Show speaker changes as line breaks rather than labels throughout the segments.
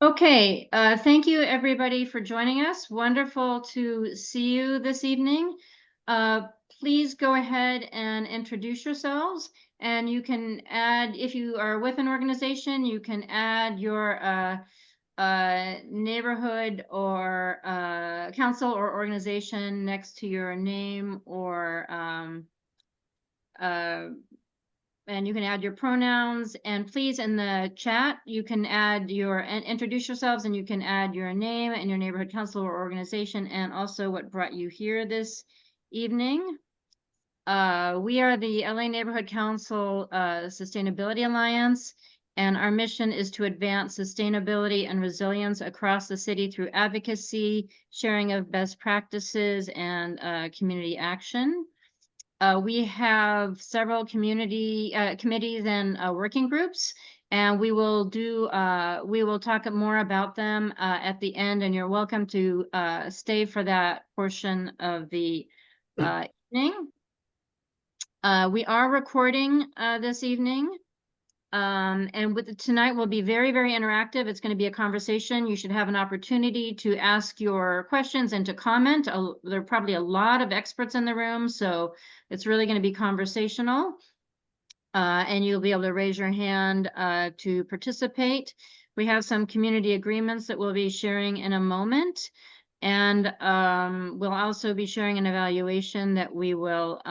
Okay, thank you everybody for joining us. Wonderful to see you this evening. Please go ahead and introduce yourselves, and you can add, if you are with an organization, you can add your neighborhood or council or organization next to your name, or and you can add your pronouns. And please, in the chat, you can add your, and introduce yourselves, and you can add your name and your neighborhood council or organization, and also what brought you here this evening. We are the LA Neighborhood Council Sustainability Alliance, and our mission is to advance sustainability and resilience across the city through advocacy, sharing of best practices, and community action. We have several community committees and working groups, and we will talk more about them at the end, and you're welcome to stay for that portion of the evening. We are recording this evening. And tonight will be very, very interactive. It's going to be a conversation. You should have an opportunity to ask your questions and to comment. There are probably a lot of experts in the room, so it's really going to be conversational. And you'll be able to raise your hand to participate. We have some community agreements that we'll be sharing in a moment. And we'll also be sharing an evaluation that we will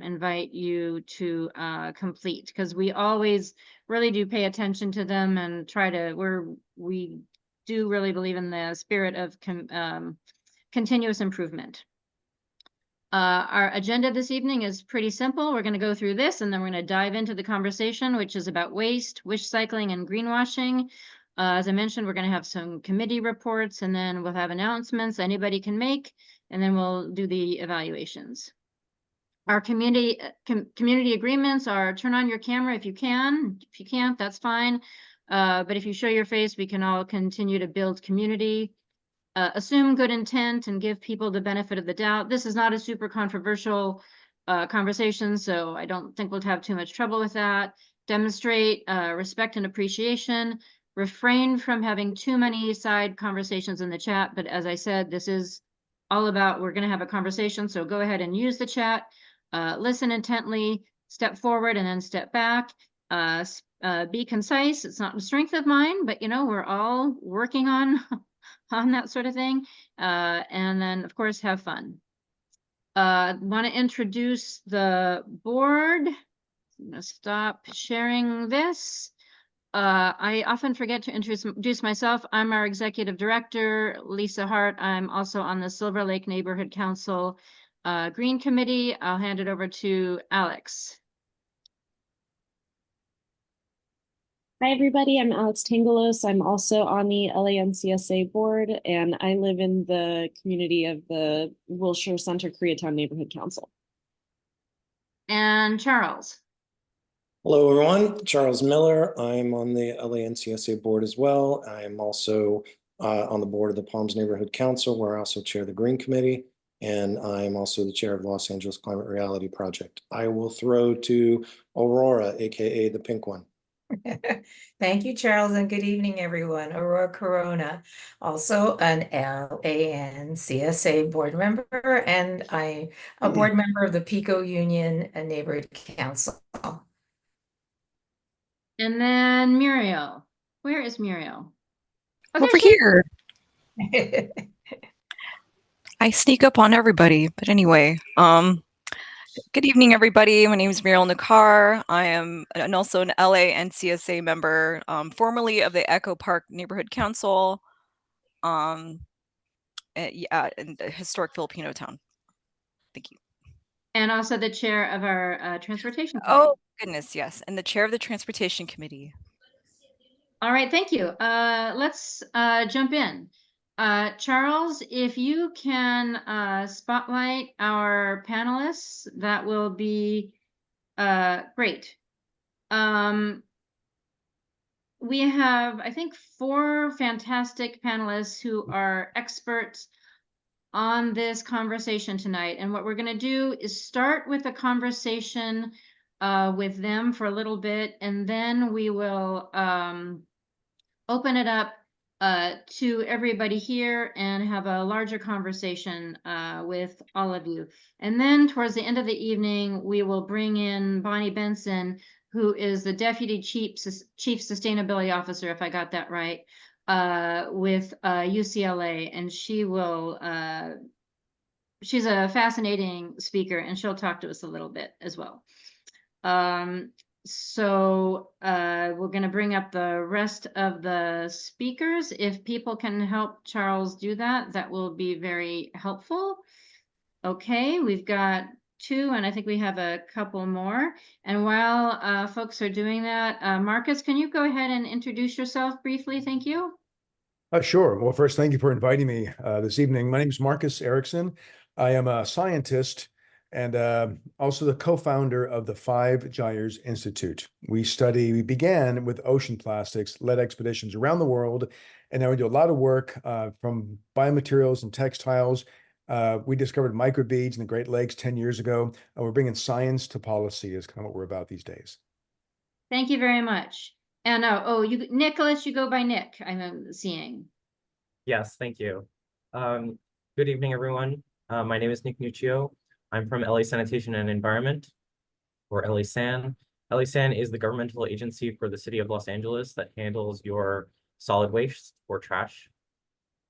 invite you to complete, because we always really do pay attention to them and try to, we do really believe in the spirit of continuous improvement. Our agenda this evening is pretty simple. We're going to go through this, and then we're going to dive into the conversation, which is about waste, wishcycling, and greenwashing. As I mentioned, we're going to have some committee reports, and then we'll have announcements anybody can make, and then we'll do the evaluations. Our community agreements are: turn on your camera if you can. If you can't, that's fine. But if you show your face, we can all continue to build community. Assume good intent and give people the benefit of the doubt. This is not a super controversial conversation, so I don't think we'll have too much trouble with that. Demonstrate respect and appreciation. Refrain from having too many side conversations in the chat, but as I said, this is all about, we're going to have a conversation, so go ahead and use the chat. Listen intently, step forward and then step back. Be concise. It's not a strength of mine, but we're all working on that sort of thing. And then, of course, have fun. Want to introduce the board. I'm going to stop sharing this. I often forget to introduce myself. I'm our executive director, Lisa Hart. I'm also on the Silver Lake Neighborhood Council Green Committee. I'll hand it over to Alex.
Hi, everybody. I'm Alex Tangelos. I'm also on the LANCSA board, and I live in the community of the Wilshire Center Koreatown Neighborhood Council.
And Charles.
Hello, everyone. Charles Miller. I'm on the LANCSA board as well. I am also on the board of the Palms Neighborhood Council, where I also chair the Green Committee, and I'm also the chair of Los Angeles Climate Reality Project. I will throw to Aurora, aka the pink one.
Thank you, Charles, and good evening, everyone. Aurora Corona, also an LANCSA board member, and I'm a board member of the Pico Union and Neighborhood Council.
And then Muriel. Where is Muriel?
Oh, over here. I sneak up on everybody, but anyway, good evening, everybody. My name is Muriel Nakar. I am also an LANCSA member, formerly of the Echo Park Neighborhood Council, in the historic Filipino town. Thank you.
And also the chair of our transportation committee.
Oh, goodness, yes. And the chair of the transportation committee.
All right, thank you. Let's jump in. Charles, if you can spotlight our panelists, that will be great. We have, I think, 4 fantastic panelists who are experts on this conversation tonight. And what we're going to do is start with a conversation with them for a little bit, and then we will open it up to everybody here and have a larger conversation with all of you. And then towards the end of the evening, we will bring in Bonny Bentzin, who is the Deputy Chief Sustainability Officer, if I got that right, with UCLA, and she will. She's a fascinating speaker, and she'll talk to us a little bit as well. So we're going to bring up the rest of the speakers. If people can help Charles do that, that will be very helpful. Okay, we've got 2, and I think we have a couple more. And while folks are doing that, Marcus, can you go ahead and introduce yourself briefly? Thank you.
Sure. Well, first, thank you for inviting me this evening. My name is Marcus Eriksen. I am a scientist and also the co-founder of the 5 Gyres Institute. We began with ocean plastics, led expeditions around the world, and now we do a lot of work from biomaterials and textiles. We discovered microbeads in the Great Lakes 10 years ago, and we're bringing science to policy is kind of what we're about these days.
Thank you very much. And Nicholas, you go by Nick, I'm seeing.
Yes, thank you. Good evening, everyone. My name is Nick Nuccio. I'm from LA Sanitation and Environment, or LA SAN. LA SAN is the governmental agency for the city of Los Angeles that handles your solid waste or trash,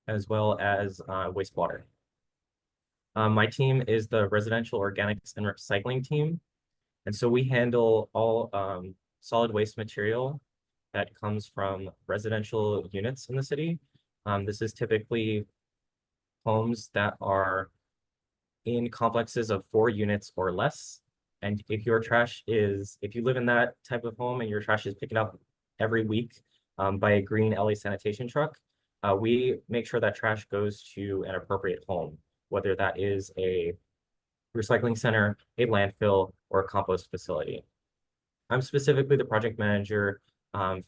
as well as wastewater. My team is the residential organics and recycling team. And so we handle all solid waste material that comes from residential units in the city. This is typically homes that are in complexes of 4 units or less. And if you live in that type of home and your trash is picked up every week by a green LA sanitation truck, we make sure that trash goes to an appropriate home, whether that is a recycling center, a landfill, or a compost facility. I'm specifically the project manager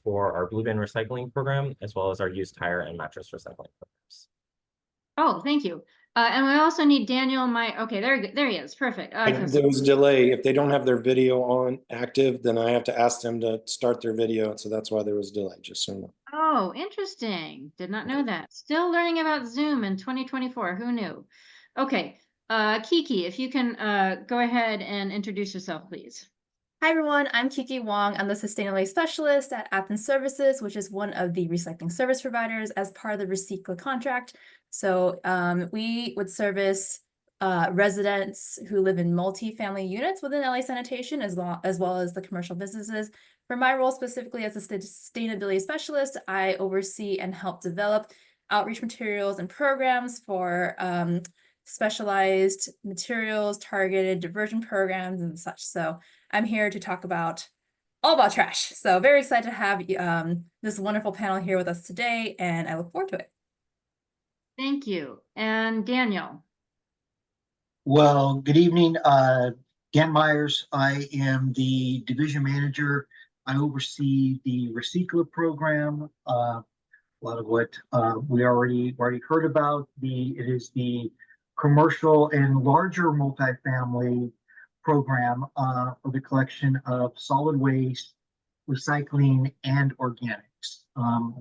for our Blue Bin recycling program, as well as our used tire and mattress recycling programs.
Oh, thank you. And we also need Daniel. Okay, there he is. Perfect.
There was a delay. If they don't have their video on active, then I have to ask them to start their video. So that's why there was a delay, just so you know.
Oh, interesting. Did not know that. Still learning about Zoom in 2024. Who knew? Okay. Kiki, if you can go ahead and introduce yourself, please.
Hi everyone, I'm Kikei Wong. I'm the Sustainability Specialist at Athens Services, which is one of the recycling service providers as part of the RecycLA contract. So we would service residents who live in multi-family units within LA Sanitation, as well as the commercial businesses. For my role specifically as a Sustainability Specialist, I oversee and help develop outreach materials and programs for specialized materials, targeted diversion programs and such. So I'm here to talk all about trash. So very excited to have this wonderful panel here with us today, and I look forward to it.
Thank you. And Daniel.
Well, good evening. Dan Meyers. I am the division manager. I oversee the RecycLA program. A lot of what we already heard about. It is the commercial and larger multifamily program for the collection of solid waste, recycling, and organics.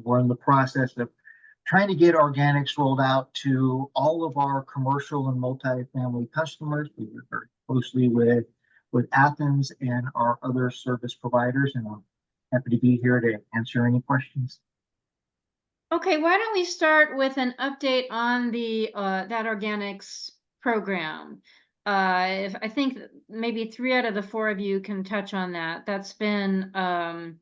We're in the process of trying to get organics rolled out to all of our commercial and multifamily customers. We work very closely with Athens and our other service providers, and I'm happy to be here to answer any questions.
Okay, why don't we start with an update on the that organics program? If I think maybe 3 out of the 4 of you can touch on that. That's been a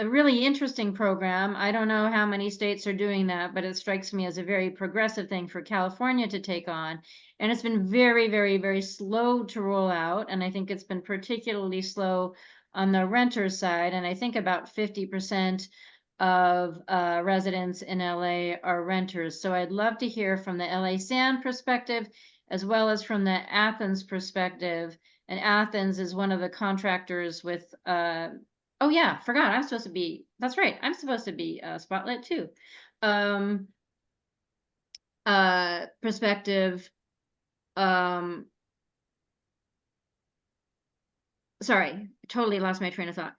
really interesting program. I don't know how many states are doing that, but it strikes me as a very progressive thing for California to take on. And it's been very, very, very slow to roll out. And I think it's been particularly slow on the renter side. And I think about 50% of residents in LA are renters. So I'd love to hear from the LA SAN perspective, as well as from the Athens perspective. And Athens is one of the contractors with, oh yeah, forgot, I'm supposed to be, that's right, I'm supposed to be Spotlight too. Perspective. Sorry, totally lost my train of thought.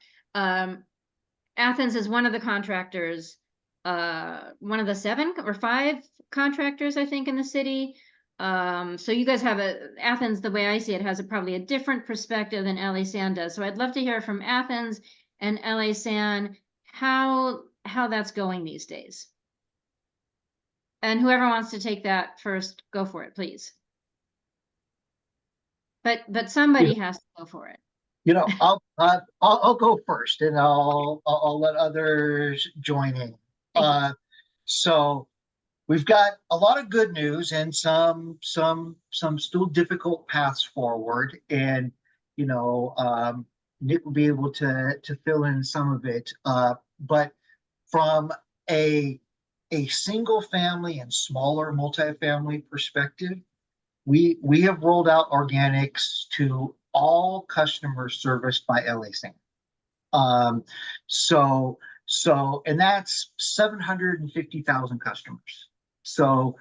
Athens is one of the contractors, one of the 7 or 5 contractors, I think, in the city. So you guys have Athens, the way I see it, has probably a different perspective than LA San does. So I'd love to hear from Athens and LA San how that's going these days. And whoever wants to take that first, go for it, please. But somebody has to go for it.
You know, I'll go first, and I'll let others join in. So we've got a lot of good news and some still difficult paths forward, and you know, Nick will be able to fill in some of it. But from a single family and smaller multifamily perspective, we have rolled out organics to all customers serviced by LA San. And that's 750,000 customers. So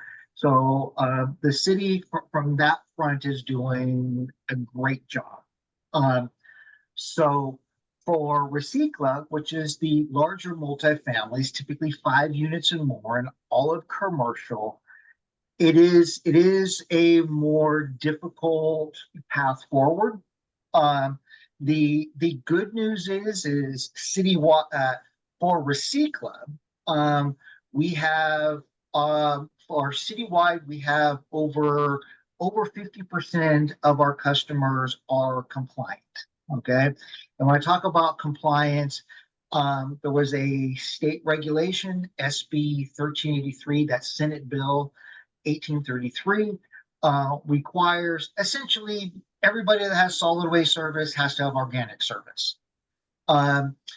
the city from that front is doing a great job. So for RecycLA, which is the larger multifamilies, typically 5 units and more, and all of commercial, it is a more difficult path forward. The good news is citywide for RecycLA, we have for citywide, we have over 50% of our customers are compliant. Okay, and when I talk about compliance, there was a state regulation, SB 1383, that's Senate Bill 1833, requires essentially everybody that has solid waste service has to have organic service.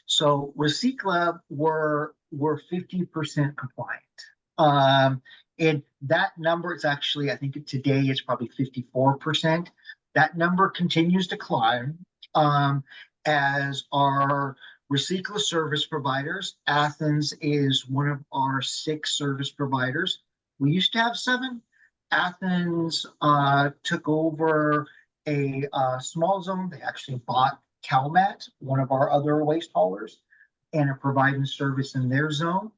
So RecycLA were 50% compliant. And that number is actually, I think today it's probably 54%. That number continues to climb as our RecycLA service providers. Athens is one of our 6 service providers. We used to have 7. Athens took over a small zone. They actually bought CalMat, one of our other waste haulers, and are providing service in their zone.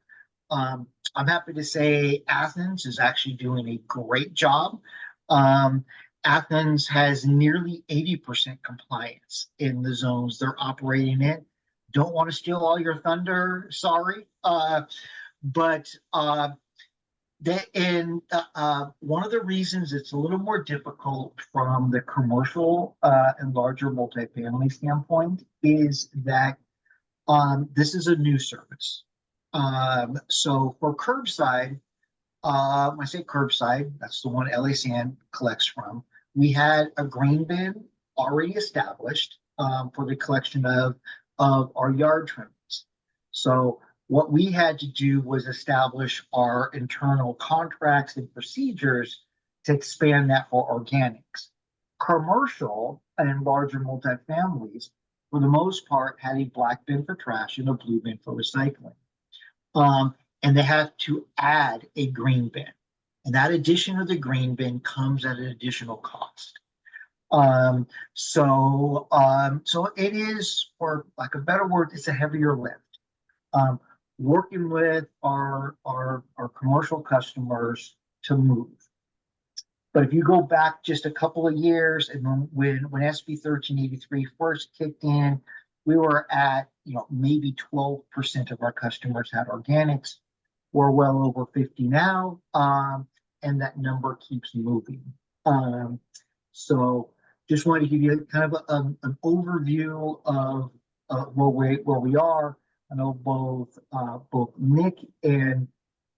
I'm happy to say Athens is actually doing a great job. Athens has nearly 80% compliance in the zones they're operating in. Don't want to steal all your thunder, sorry. But one of the reasons it's a little more difficult from the commercial and larger multifamily standpoint is that this is a new service. So for curbside, when I say curbside, that's the one LA San collects from. We had a green bin already established for the collection of our yard trimmings. So what we had to do was establish our internal contracts and procedures to expand that for organics. Commercial and larger multifamilies, for the most part, had a black bin for trash and a blue bin for recycling. And they have to add a green bin. And that addition of the green bin comes at an additional cost. So it is, for lack of a better word, it's a heavier lift. Working with our commercial customers to move. But if you go back just a couple of years, and when SB 1383 first kicked in, we were at maybe 12% of our customers had organics. We're well over 50 now, and that number keeps moving. So just wanted to give you kind of an overview of where we are. I know both Nick and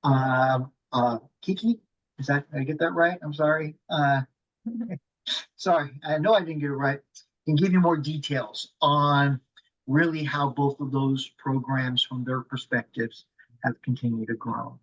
Kikei. Did I get that right? I'm sorry. Sorry, I know I didn't get it right. Can give you more details on really how both of those programs from their perspectives have continued to grow.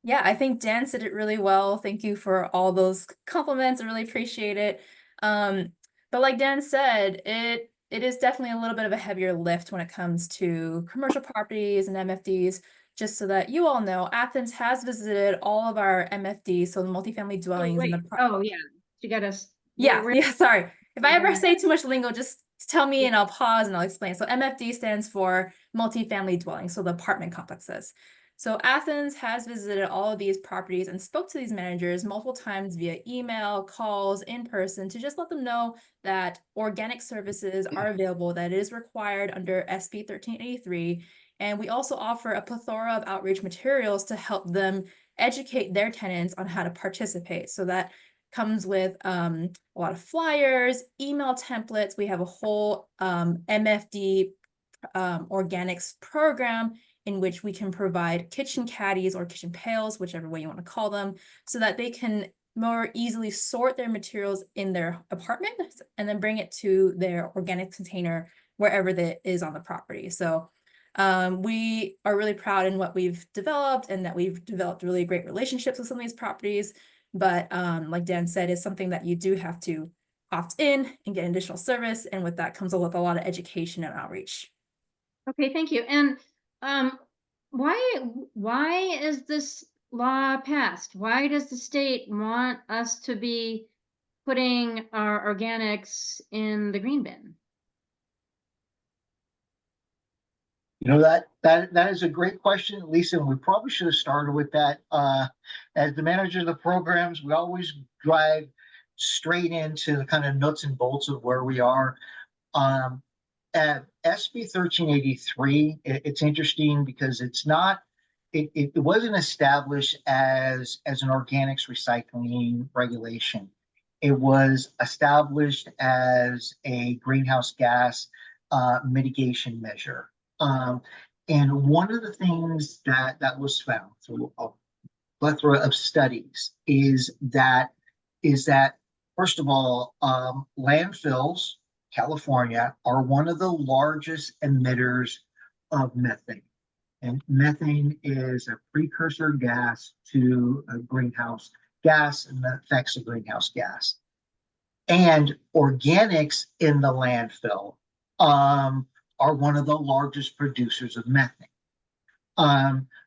Yeah, I think Dan said it really well. Thank you for all those compliments. I really appreciate it. But like Dan said, it is definitely a little bit of a heavier lift when it comes to commercial properties and MFDs. Just so that you all know, Athens has visited all of our MFDs, so the multifamily dwellings.
Oh yeah, you got us.
Yeah, sorry. If I ever say too much lingo, just tell me and I'll pause and I'll explain. So MFD stands for multifamily dwellings, so the apartment complexes. So Athens has visited all of these properties and spoke to these managers multiple times via email, calls, in person, to just let them know that organic services are available, that it is required under SB 1383. And we also offer a plethora of outreach materials to help them educate their tenants on how to participate. So that comes with a lot of flyers, email templates. We have a whole MFD organics program in which we can provide kitchen caddies or kitchen pails, whichever way you want to call them, so that they can more easily sort their materials in their apartment and then bring it to their organic container wherever that is on the property. So we are really proud in what we've developed, and that we've developed really great relationships with some of these properties. But like Dan said, it's something that you do have to opt in and get additional service. And with that comes with a lot of education and outreach.
Okay, thank you. And why is this law passed? Why does the state want us to be putting our organics in the green bin?
You know, that is a great question, Lisa, and we probably should have started with that. As the manager of the programs, we always drive straight into the kind of nuts and bolts of where we are. At SB 1383, it's interesting because it wasn't established as an organics recycling regulation. It was established as a greenhouse gas mitigation measure. And one of the things that was found through a plethora of studies is that first of all, landfills, California, are one of the largest emitters of methane. And methane is a precursor gas to a greenhouse gas and the effects of greenhouse gas. And organics in the landfill are one of the largest producers of methane.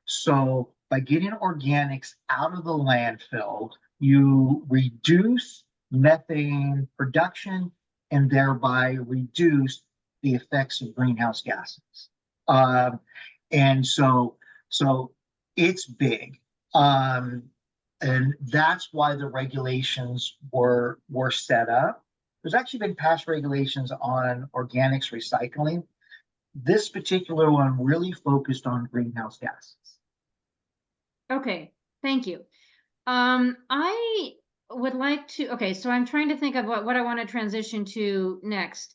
So by getting organics out of the landfill, you reduce methane production and thereby reduce the effects of greenhouse gases. And so it's big. And that's why the regulations were set up. There's actually been past regulations on organics recycling. This particular one really focused on greenhouse gases.
Okay, thank you. I would like to, okay, so I'm trying to think of what I want to transition to next.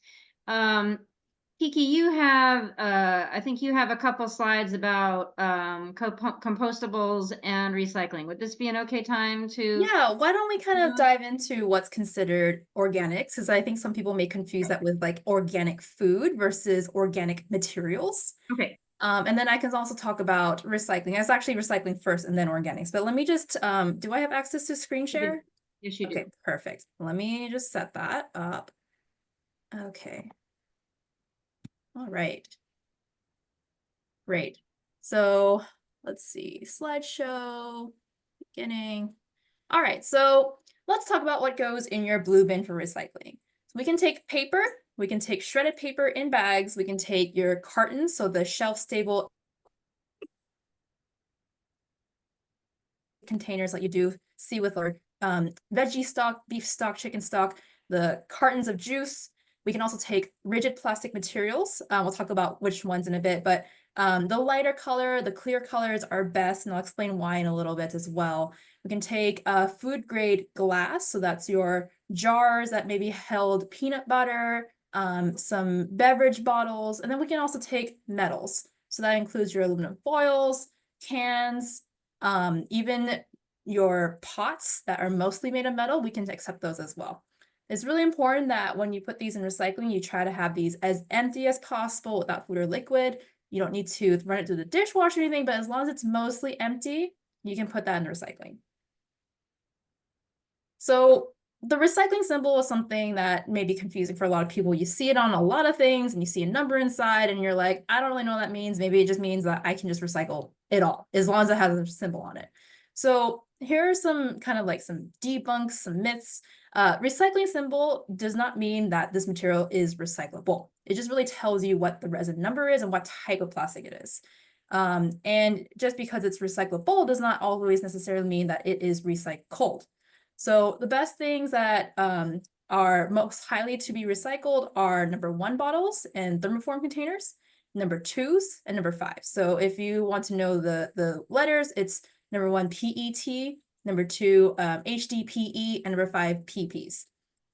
Kiki, you have, I think you have a couple slides about compostables and recycling. Would this be an okay time to?
Yeah, why don't we kind of dive into what's considered organics? Because I think some people may confuse that with like organic food versus organic materials.
Okay.
And then I can also talk about recycling. It's actually recycling first and then organics. But let me just, do I have access to screen share?
Yes, you do.
Okay, perfect. Let me just set that up. Okay. All right. Great. So let's see, slideshow, beginning. All right, so let's talk about what goes in your blue bin for recycling. So we can take paper, we can take shredded paper in bags, we can take your cartons, so the shelf-stable containers that you do see with our veggie stock, beef stock, chicken stock, the cartons of juice. We can also take rigid plastic materials. We'll talk about which ones in a bit, but the lighter color, the clear colors are best, and I'll explain why in a little bit as well. We can take food grade glass, so that's your jars that maybe held peanut butter, some beverage bottles, and then we can also take metals. So that includes your aluminum foils, cans, even your pots that are mostly made of metal, we can accept those as well. It's really important that when you put these in recycling, you try to have these as empty as possible without food or liquid. You don't need to run it through the dishwasher or anything, but as long as it's mostly empty, you can put that in recycling. So the recycling symbol is something that may be confusing for a lot of people. You see it on a lot of things and you see a number inside and you're like, I don't really know what that means. Maybe it just means that I can just recycle it all as long as it has a symbol on it. So here are some kind of like some debunks, some myths. Recycling symbol does not mean that this material is recyclable. It just really tells you what the resin number is and what type of plastic it is. And just because it's recyclable does not always necessarily mean that it is recycled. So the best things that are most highly to be recycled are number 1 bottles and thermoform containers, number 2s and number 5. So if you want to know the letters, it's number 1 PET, number 2 HDPE, and number 5 PPs.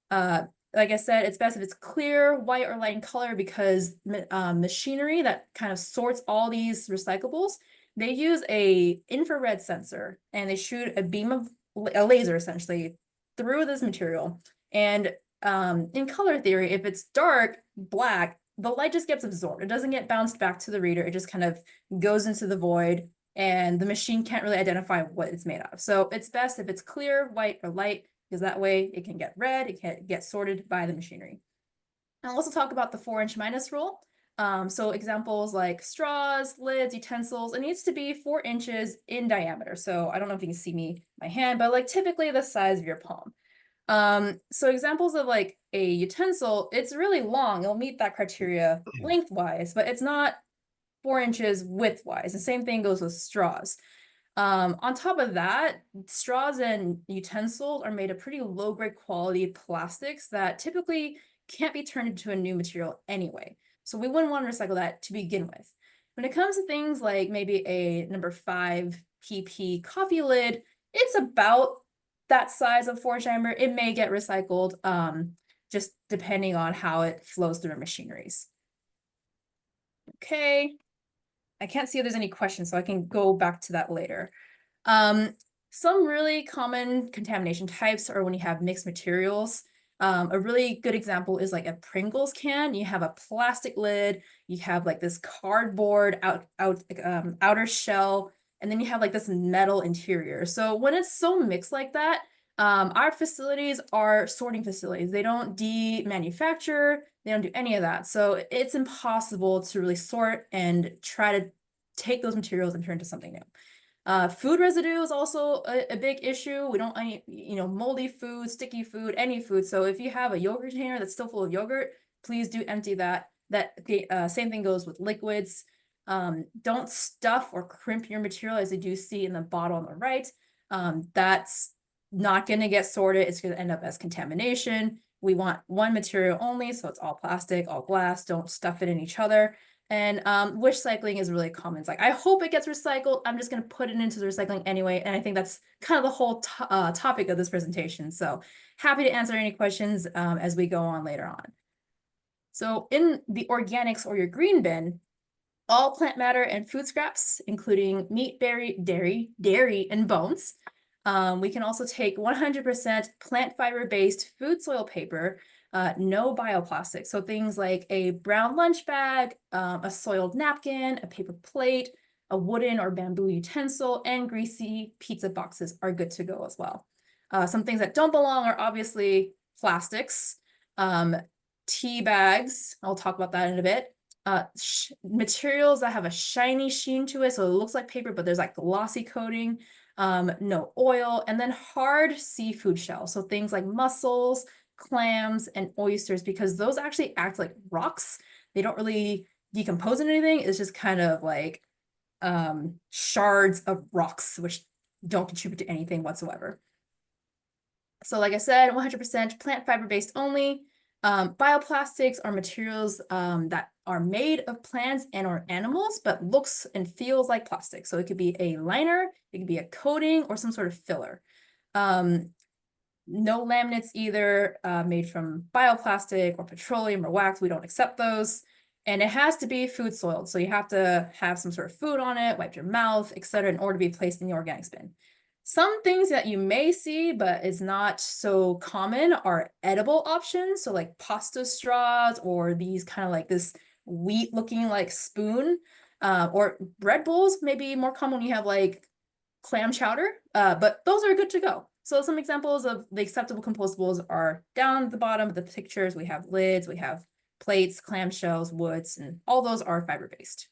Like I said, it's best if it's clear, white, or light in color because machinery that kind of sorts all these recyclables, they use a infrared sensor and they shoot a beam of a laser essentially through this material. And in color theory, if it's dark, black, the light just gets absorbed. It doesn't get bounced back to the reader. It just kind of goes into the void and the machine can't really identify what it's made of. So it's best if it's clear, white, or light, because that way it can get read, it can get sorted by the machinery. I'll also talk about the 4-inch minus rule. So examples like straws, lids, utensils, it needs to be 4 inches in diameter. So I don't know if you can see my hand, but like typically the size of your palm. So examples of like a utensil, it's really long. It'll meet that criteria lengthwise, but it's not 4 inches widthwise. The same thing goes with straws. On top of that, straws and utensils are made of pretty low grade quality plastics that typically can't be turned into a new material anyway. So we wouldn't want to recycle that to begin with. When it comes to things like maybe a number 5 PP coffee lid, it's about that size of 4-inch diameter. It may get recycled, just depending on how it flows through machineries. Okay. I can't see if there's any questions, so I can go back to that later. Some really common contamination types are when you have mixed materials. A really good example is like a Pringles can. You have a plastic lid, you have like this cardboard outer shell, and then you have like this metal interior. So when it's so mixed like that, our facilities are sorting facilities. They don't demanufacture, they don't do any of that. So it's impossible to really sort and try to take those materials and turn into something new. Food residue is also a big issue. We don't, moldy food, sticky food, any food. So if you have a yogurt container that's still full of yogurt, please do empty that. Same thing goes with liquids. Don't stuff or crimp your material as you do see in the bottle on the right. That's not going to get sorted. It's going to end up as contamination. We want one material only, so it's all plastic, all glass. Don't stuff it in each other. And Wishcycling is really common. It's like, I hope it gets recycled. I'm just going to put it into the recycling anyway. And I think that's kind of the whole topic of this presentation. So happy to answer any questions as we go on later on. So in the organics or your green bin, all plant matter and food scraps, including meat, dairy, and bones. We can also take 100% plant fiber-based food soil paper, no bioplastic. So things like a brown lunch bag, a soiled napkin, a paper plate, a wooden or bamboo utensil, and greasy pizza boxes are good to go as well. Some things that don't belong are obviously plastics, tea bags. I'll talk about that in a bit. Materials that have a shiny sheen to it, so it looks like paper, but there's like glossy coating. No oil, and then hard seafood shells. So things like mussels, clams, and oysters, because those actually act like rocks. They don't really decompose in anything. It's just kind of like shards of rocks, which don't contribute to anything whatsoever. So like I said, 100% plant fiber based only. Bioplastics are materials that are made of plants and or animals, but looks and feels like plastic. So it could be a liner, it could be a coating, or some sort of filler. No laminates either, made from bioplastic or petroleum or wax. We don't accept those. And it has to be food soiled. So you have to have some sort of food on it, wipe your mouth, etc., in order to be placed in the organics bin. Some things that you may see, but is not so common, are edible options. So like pasta straws, or these kind of like this wheat looking like spoon, or bread bowls may be more common when you have like clam chowder, but those are good to go. So some examples of the acceptable compostables are down at the bottom of the pictures. We have lids, we have plates, clamshells, woods, and all those are fiber-based.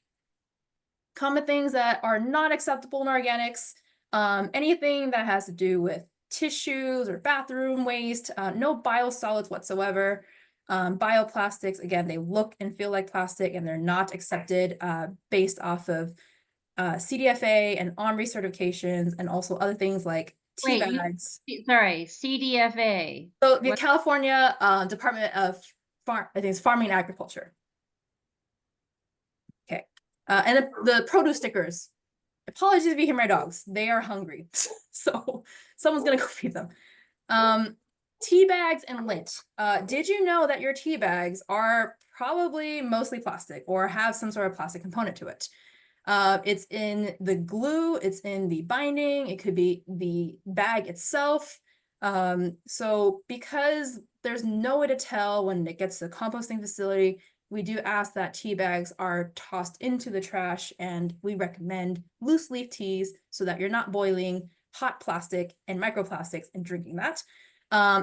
Common things that are not acceptable in organics, anything that has to do with tissues or bathroom waste, no biosolids whatsoever. Bioplastics, again, they look and feel like plastic and they're not accepted based off of CDFA and OMRI certifications and also other things like tea
Wait,
bags.
sorry, CDFA.
So the California Department of I think it's Farming and Agriculture. Okay. And the produce stickers. Apologies if you hear my dogs. They are hungry. So someone's gonna go feed them. Tea bags and lint. Did you know that your tea bags are probably mostly plastic or have some sort of plastic component to it? It's in the glue, it's in the binding, it could be the bag itself. So because there's no way to tell when it gets to the composting facility, we do ask that tea bags are tossed into the trash, and we recommend loose leaf teas so that you're not boiling hot plastic and microplastics and drinking that.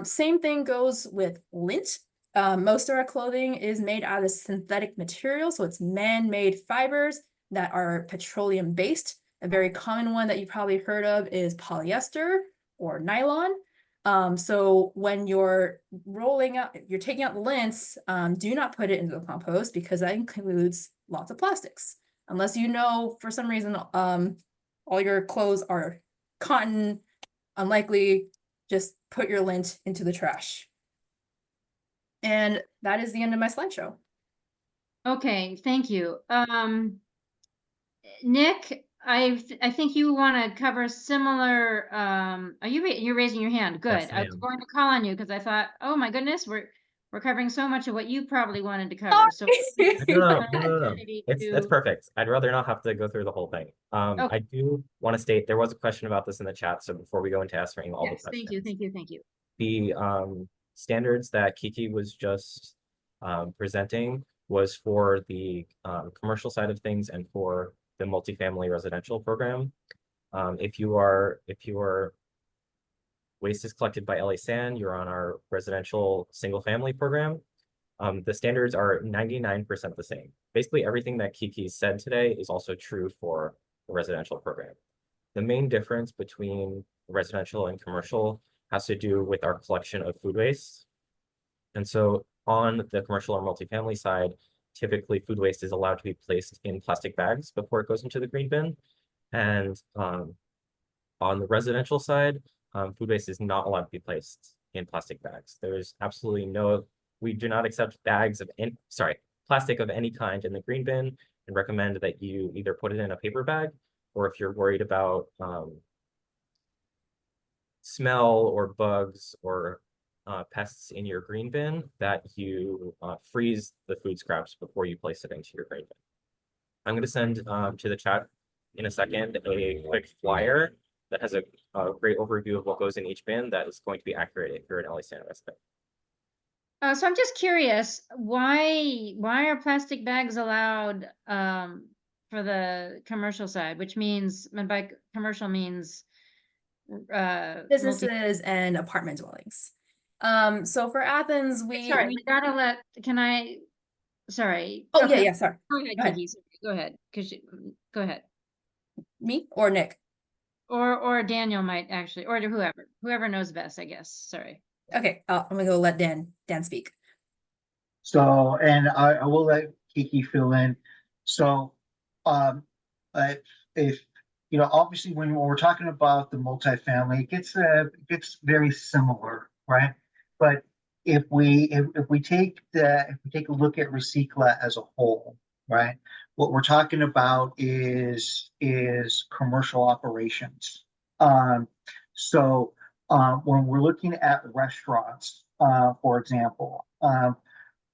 Same thing goes with lint. Most of our clothing is made out of synthetic material, so it's man-made fibers that are petroleum based. A very common one that you probably heard of is polyester or nylon. So when you're you're taking out the lints, do not put it into the compost because that includes lots of plastics. Unless you know for some reason all your clothes are cotton, unlikely, just put your lint into the trash. And that is the end of my slideshow.
Okay, thank you. Nick, I think you want to cover similar, are you're raising your hand? Good.
Yes,
I was
ma'am.
going to call on you because I thought, oh my goodness, we're covering so much of what you probably wanted to cover. So
No. It's perfect. I'd rather not have to go through the whole thing.
Okay.
I do want to state there was a question about this in the chat. So before we go into answering all the
Yes,
questions.
thank you.
The standards that Kikei was just presenting was for the commercial side of things and for the multifamily residential program. If your waste is collected by LA San, you're on our residential single family program. The standards are 99% the same. Basically everything that Kikei said today is also true for the residential program. The main difference between residential and commercial has to do with our collection of food waste. And so on the commercial or multifamily side, typically food waste is allowed to be placed in plastic bags before it goes into the green bin. And on the residential side, food waste is not allowed to be placed in plastic bags. There's absolutely we do not accept plastic of any kind in the green bin, and recommend that you either put it in a paper bag, or if you're worried about smell or bugs or pests in your green bin, that you freeze the food scraps before you place it into your green bin. I'm going to send to the chat in a second a quick flyer that has a great overview of what goes in each bin that is going to be accurate if you're an LA San resident.
So I'm just curious, why are plastic bags allowed for the commercial side, which means, and by commercial means
businesses and apartment dwellings. So for Athens, we
gotta let, sorry.
Oh,
okay.
yeah, sorry.
Go ahead, Kikei, sorry. Go ahead, go ahead.
Me or Nick?
Or Daniel might actually, or to whoever knows best, I guess, sorry.
Okay, I'm gonna go let Dan speak.
So, and I will let Kikei fill in. So, if you know, obviously when we're talking about the multifamily, it gets very similar, right? But if we take a look at RecycLA as a whole, right? What we're talking about is commercial operations. So when we're looking at restaurants, for example,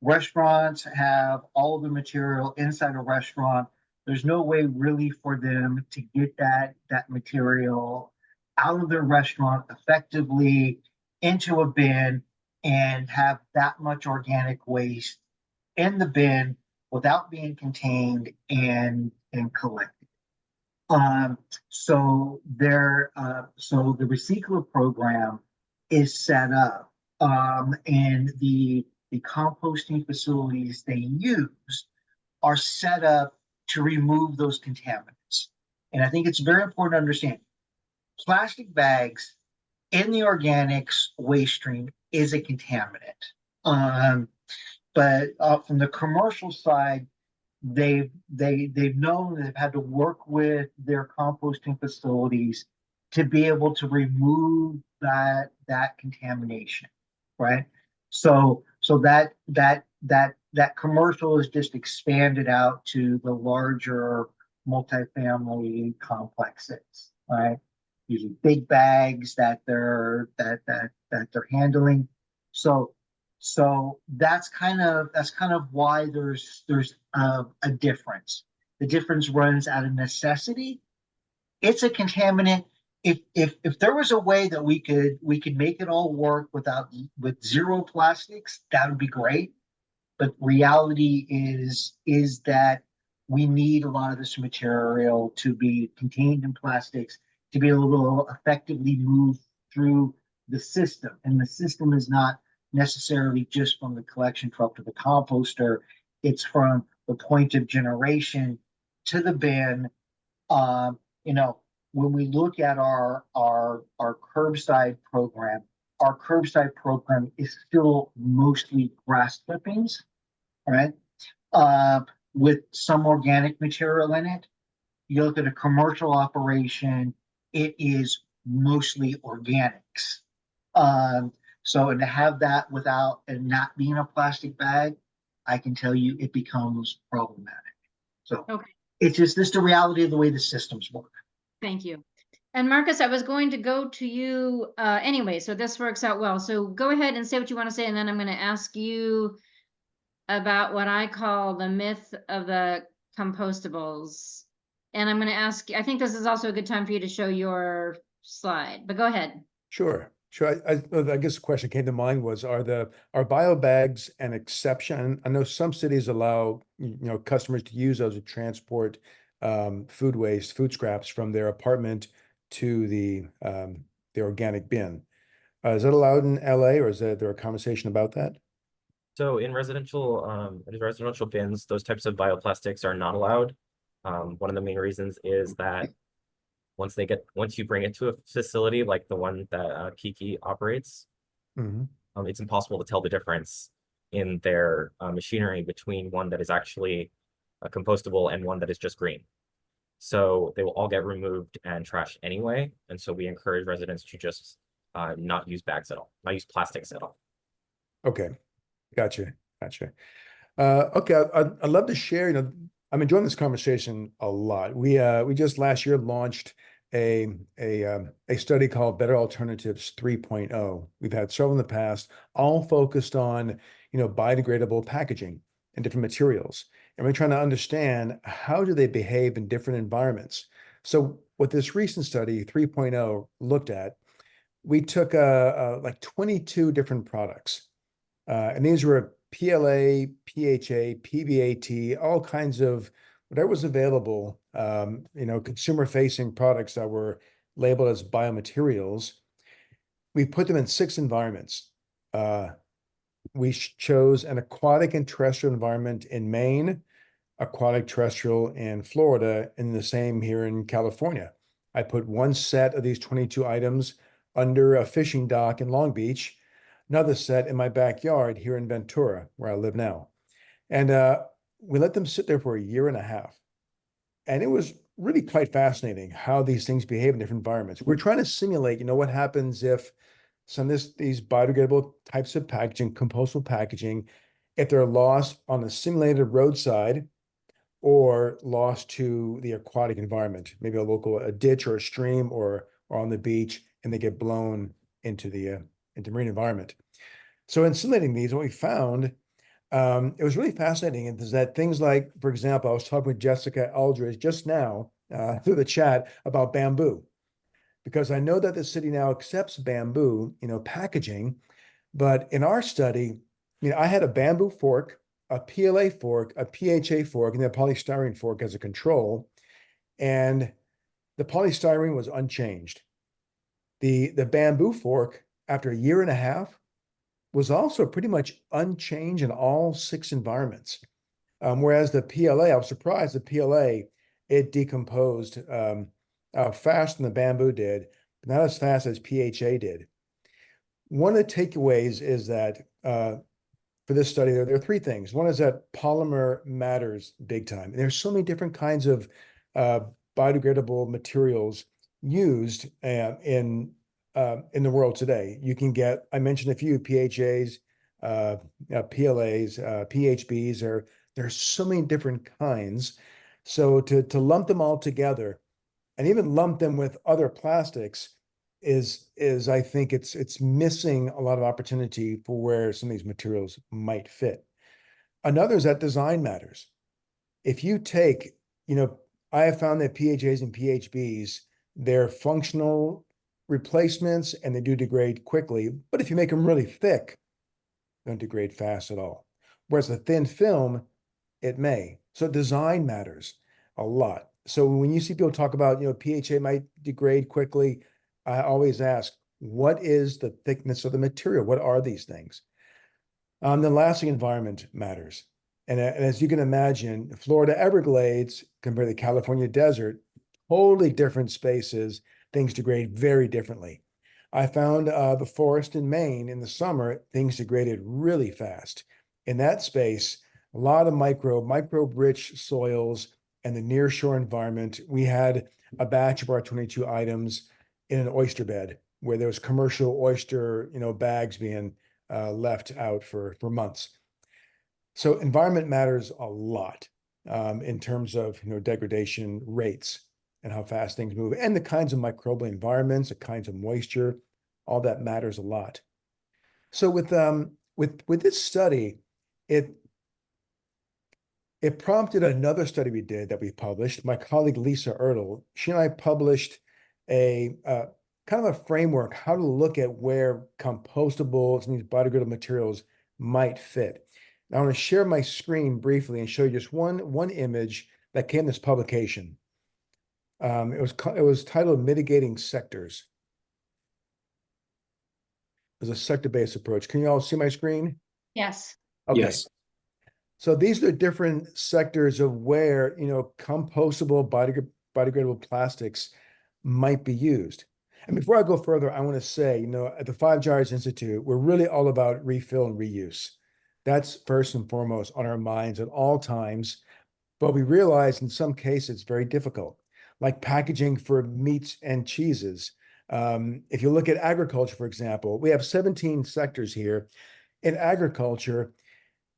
restaurants have all the material inside a restaurant. There's no way really for them to get that material out of their restaurant effectively into a bin and have that much organic waste in the bin without being contained and collected. So the RecycLA program is set up, and the composting facilities they use are set up to remove those contaminants. And I think it's very important to understand, plastic bags in the organics waste stream is a contaminant. But from the commercial side, they've known that they've had to work with their composting facilities to be able to remove that contamination, right? So that commercial is just expanded out to the larger multifamily complexes, right? Using big bags that they're handling. So that's kind of why there's a difference. The difference runs out of necessity. It's a contaminant. If there was a way that we could make it all work with zero plastics, that would be great. But reality is that we need a lot of this material to be contained in plastics to be able to effectively move through the system. And the system is not necessarily just from the collection truck to the composter. It's from the point of generation to the bin. When we look at our curbside program, our curbside program is still mostly grass clippings, right? With some organic material in it. You look at a commercial operation, it is mostly organics. So, and to have that without and not being a plastic bag, I can tell you it becomes problematic. So
Okay.
it's just the reality of the way the systems work.
Thank you. And Marcus, I was going to go to you anyway, so this works out well. So go ahead and say what you want to say, and then I'm going to ask you about what I call the myth of the compostables. And I'm going to ask, I think this is also a good time for you to show your slide, but go ahead.
Sure. I guess the question came to mind was, are bio bags an exception? I know some cities allow, customers to use those to transport food waste, food scraps from their apartment to the organic bin. Is that allowed in LA, or is there a conversation about that?
So in residential bins, those types of bioplastics are not allowed. One of the main reasons is that once you bring it to a facility like the one that Kikei operates, it's impossible to tell the difference in their machinery between one that is actually a compostable and one that is just green. So they will all get removed and trashed anyway. And so we encourage residents to just not use bags at all, not use plastics at all.
Okay, gotcha. Okay, I'd love to share, I'm enjoying this conversation a lot. We just last year launched a study called Better Alternatives 3.0. We've had several in the past, all focused on, biodegradable packaging and different materials. And we're trying to understand, how do they behave in different environments? So what this recent study 3.0 looked at, we took like 22 different products. And these were PLA, PHA, PBAT, all kinds of whatever was available, consumer-facing products that were labeled as biomaterials. We put them in 6 environments. We chose an aquatic and terrestrial environment in Maine, aquatic, terrestrial in Florida, and the same here in California. I put one set of these 22 items under a fishing dock in Long Beach, another set in my backyard here in Ventura, where I live now. And we let them sit there for 1.5 years. And it was really quite fascinating how these things behave in different environments. We're trying to simulate, what happens if some of these biodegradable types of packaging, compostable packaging, if they're lost on a simulated roadside or lost to the aquatic environment, maybe a ditch or a stream or on the beach, and they get blown into the marine environment. So in simulating these, what we found, it was really fascinating, is that things like, for example, I was talking with Jessica Aldridge just now through the chat about bamboo, because I know that the city now accepts bamboo, packaging, but in our study, I had a bamboo fork, a PLA fork, a PHA fork, and then a polystyrene fork as a control, and the polystyrene was unchanged. The bamboo fork, after 1.5 years, was also pretty much unchanged in all 6 environments. Whereas the PLA, I was surprised, the PLA, it decomposed faster than the bamboo did, but not as fast as PHA did. One of the takeaways is that for this study, there are three things. One is that polymer matters big time. And there's so many different kinds of biodegradable materials used in the world today. You can get, I mentioned a few PHAs, PLAs, PHBs, there's so many different kinds. So to lump them all together and even lump them with other plastics is I think it's missing a lot of opportunity for where some of these materials might fit. Another is that design matters. If you take, I have found that PHAs and PHBs, they're functional replacements and they do degrade quickly, but if you make them really thick, they don't degrade fast at all. Whereas a thin film, it may. So design matters a lot. So when you see people talk about, PHA might degrade quickly, I always ask, what is the thickness of the material? What are these things? The lasting environment matters. And as you can imagine, Florida Everglades compared to the California desert, totally different spaces, things degrade very differently. I found the forest in Maine in the summer, things degraded really fast. In that space, a lot of microbe-rich soils and the nearshore environment. We had a batch of our 22 items in an oyster bed where there was commercial oyster, bags being left out for months. So environment matters a lot in terms of degradation rates and how fast things move, and the kinds of microbial environments, the kinds of moisture, all that matters a lot. So with this study, it prompted another study we did that we published. My colleague Lisa Ertl, she and I published a kind of a framework how to look at where compostable and these biodegradable materials might fit. Now, I want to share my screen briefly and show you just one image that came in this publication. It was titled "Mitigating Sectors." It was a sector-based approach. Can you all see my screen?
Yes.
Okay.
Yes.
So these are different sectors of where compostable biodegradable plastics might be used. And before I go further, I want to say, at the Five Gyres Institute, we're really all about refill and reuse. That's first and foremost on our minds at all times. But we realize in some cases it's very difficult, like packaging for meats and cheeses. If you look at agriculture, for example, we have 17 sectors here. In agriculture,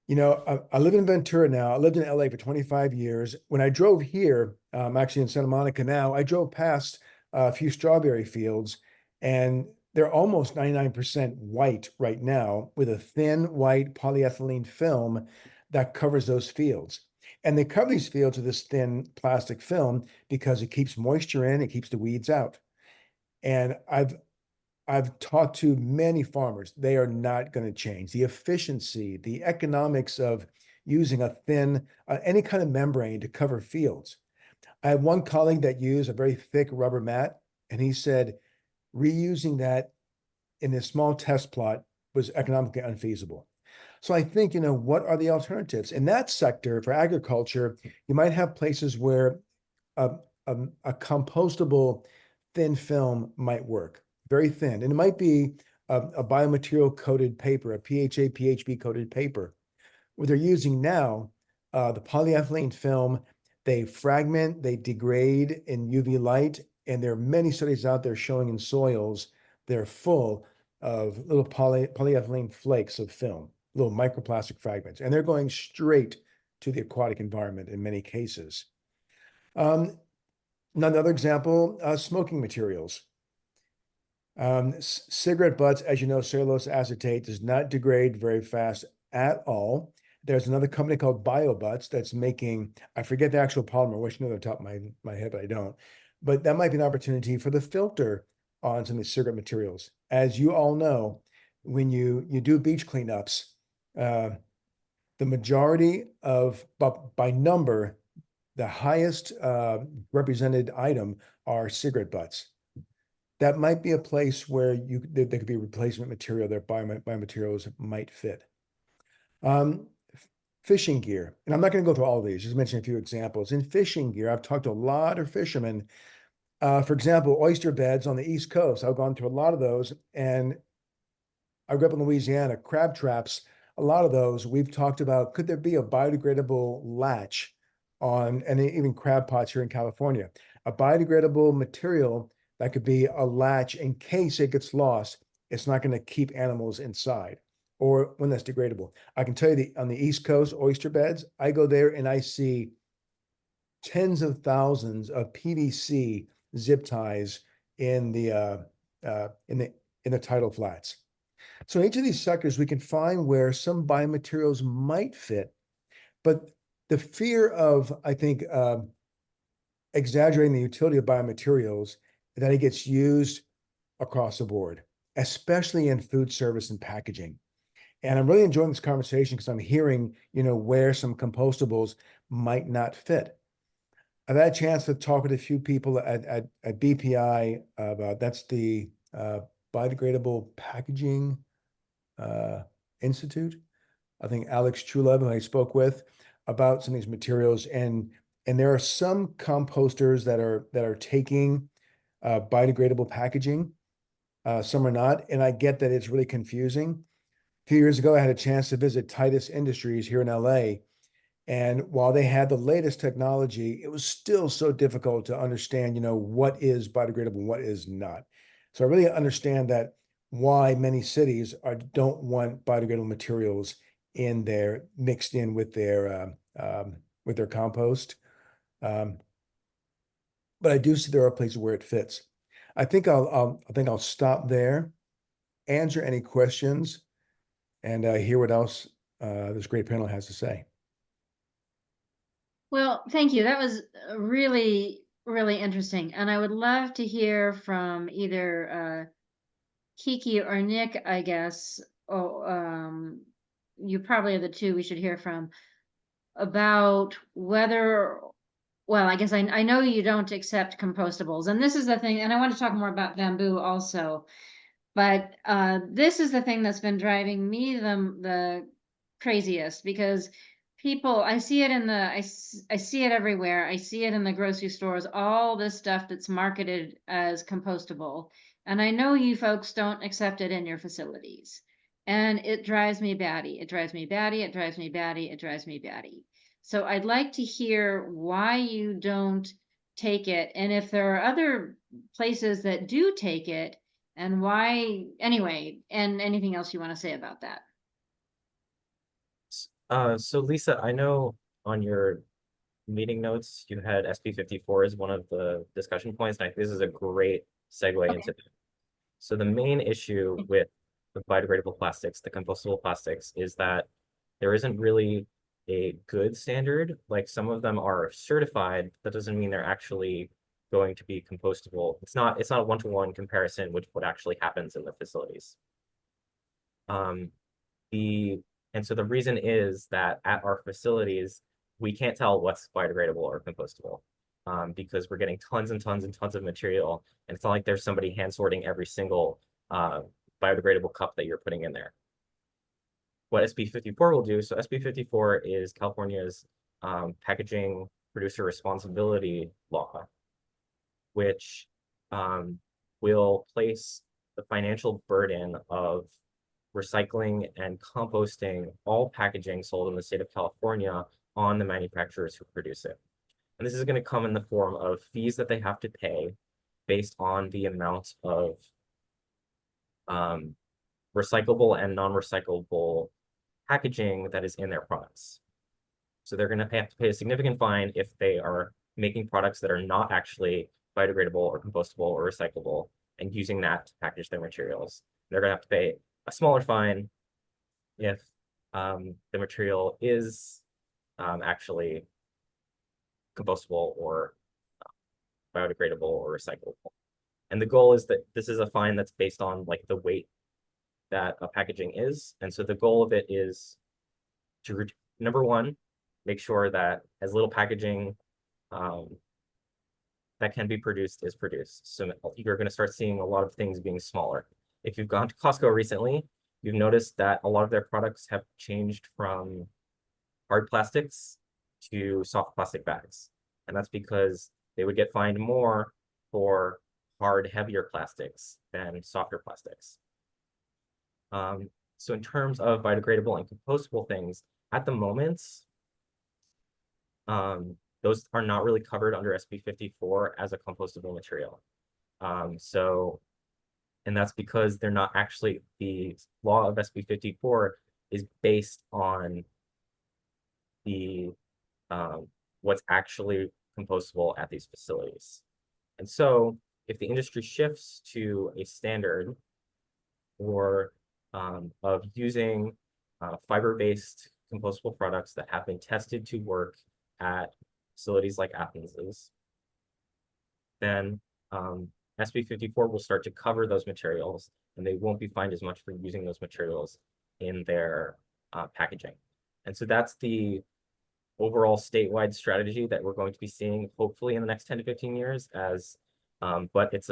I live in Ventura now. I lived in LA for 25 years. When I drove here, I'm actually in Santa Monica now, I drove past a few strawberry fields, and they're almost 99% white right now with a thin white polyethylene film that covers those fields. And they cover these fields with this thin plastic film because it keeps moisture in, it keeps the weeds out. And I've talked to many farmers. They are not going to change. The efficiency, the economics of using a thin, any kind of membrane to cover fields. I have one colleague that used a very thick rubber mat, and he said reusing that in a small test plot was economically unfeasible. So I think, what are the alternatives? In that sector for agriculture, you might have places where a compostable thin film might work. Very thin. And it might be a biomaterial coated paper, a PHA, PHB coated paper. What they're using now, the polyethylene film, they fragment, they degrade in UV light, and there are many studies out there showing in soils they're full of little polyethylene flakes of film, little microplastic fragments, and they're going straight to the aquatic environment in many cases. Another example, smoking materials. Cigarette butts, as you know, cellulose acetate does not degrade very fast at all. There's another company called BioButts that's making, I forget the actual polymer, I wish I knew off the top of my head, but I don't. But that might be an opportunity for the filter on some of these cigarette materials. As you all know, when you do beach cleanups, the majority of, by number, the highest represented item are cigarette butts. That might be a place where there could be replacement material that biomaterials might fit. Fishing gear, and I'm not going to go through all of these, just mention a few examples. In fishing gear, I've talked to a lot of fishermen. For example, oyster beds on the East Coast. I've gone to a lot of those, and I grew up in Louisiana, crab traps, a lot of those we've talked about, could there be a biodegradable latch on, and even crab pots here in California, a biodegradable material that could be a latch in case it gets lost. It's not going to keep animals inside, or when that's degradable. I can tell you on the East Coast oyster beds, I go there and I see tens of thousands of PVC zip ties in the tidal flats. So in each of these sectors, we can find where some biomaterials might fit, but the fear of, I think, exaggerating the utility of biomaterials, that it gets used across the board, especially in food service and packaging. And I'm really enjoying this conversation because I'm hearing, where some compostables might not fit. I've had a chance to talk with a few people at BPI about, that's the Biodegradable Packaging Institute. I think Alex Chulev, who I spoke with, about some of these materials, and there are some composters that are taking biodegradable packaging. Some are not, and I get that it's really confusing. A few years ago, I had a chance to visit Titus Industries here in LA, and while they had the latest technology, it was still so difficult to understand, what is biodegradable and what is not. So I really understand that why many cities don't want biodegradable materials in there, mixed in with their compost. But I do see there are places where it fits. I think I'll stop there, answer any questions, and hear what else this great panel has to say.
Well, thank you. That was really, really interesting. And I would love to hear from either Kikei or Nick, I guess. You probably are the two we should hear from about whether, well, I guess I know you don't accept compostables. And this is the thing, and I want to talk more about bamboo also. But this is the thing that's been driving me the craziest, because people, I see it in I see it everywhere. I see it in the grocery stores, all this stuff that's marketed as compostable. And I know you folks don't accept it in your facilities. And it drives me batty. It drives me batty. It drives me batty. It drives me batty. So I'd like to hear why you don't take it. And if there are other places that do take it, and why, anyway, and anything else you want to say about that?
So Lisa, I know on your meeting notes, you had SB 54 as one of the discussion points, and I think this is a great segue into it. So the main issue with the biodegradable plastics, the compostable plastics, is that there isn't really a good standard. Like, some of them are certified, that doesn't mean they're actually going to be compostable. It's not a one-to-one comparison with what actually happens in the facilities. And so the reason is that at our facilities, we can't tell what's biodegradable or compostable, because we're getting tons and tons and tons of material, and it's not like there's somebody hand sorting every single biodegradable cup that you're putting in there. What SB 54 will do, so SB 54 is California's packaging producer responsibility law, which will place the financial burden of recycling and composting all packaging sold in the state of California on the manufacturers who produce it. And this is going to come in the form of fees that they have to pay based on the amount of recyclable and non-recyclable packaging that is in their products. So they're going to have to pay a significant fine if they are making products that are not actually biodegradable or compostable or recyclable and using that to package their materials. They're going to have to pay a smaller fine if the material is actually compostable or biodegradable or recyclable. And the goal is that this is a fine that's based on like the weight that a packaging is. And so the goal of it is to, number one, make sure that as little packaging that can be produced is produced. So you're going to start seeing a lot of things being smaller. If you've gone to Costco recently, you've noticed that a lot of their products have changed from hard plastics to soft plastic bags. And that's because they would get fined more for hard, heavier plastics than softer plastics. So in terms of biodegradable and compostable things, at the moment, those are not really covered under SB 54 as a compostable material. And that's because they're not actually, the law of SB 54 is based on the what's actually compostable at these facilities. And so if the industry shifts to a standard or of using fiber-based compostable products that have been tested to work at facilities like Athens's, then SB 54 will start to cover those materials, and they won't be fined as much for using those materials in their packaging. And so that's the overall statewide strategy that we're going to be seeing hopefully in the next 10 to 15 years as, but it's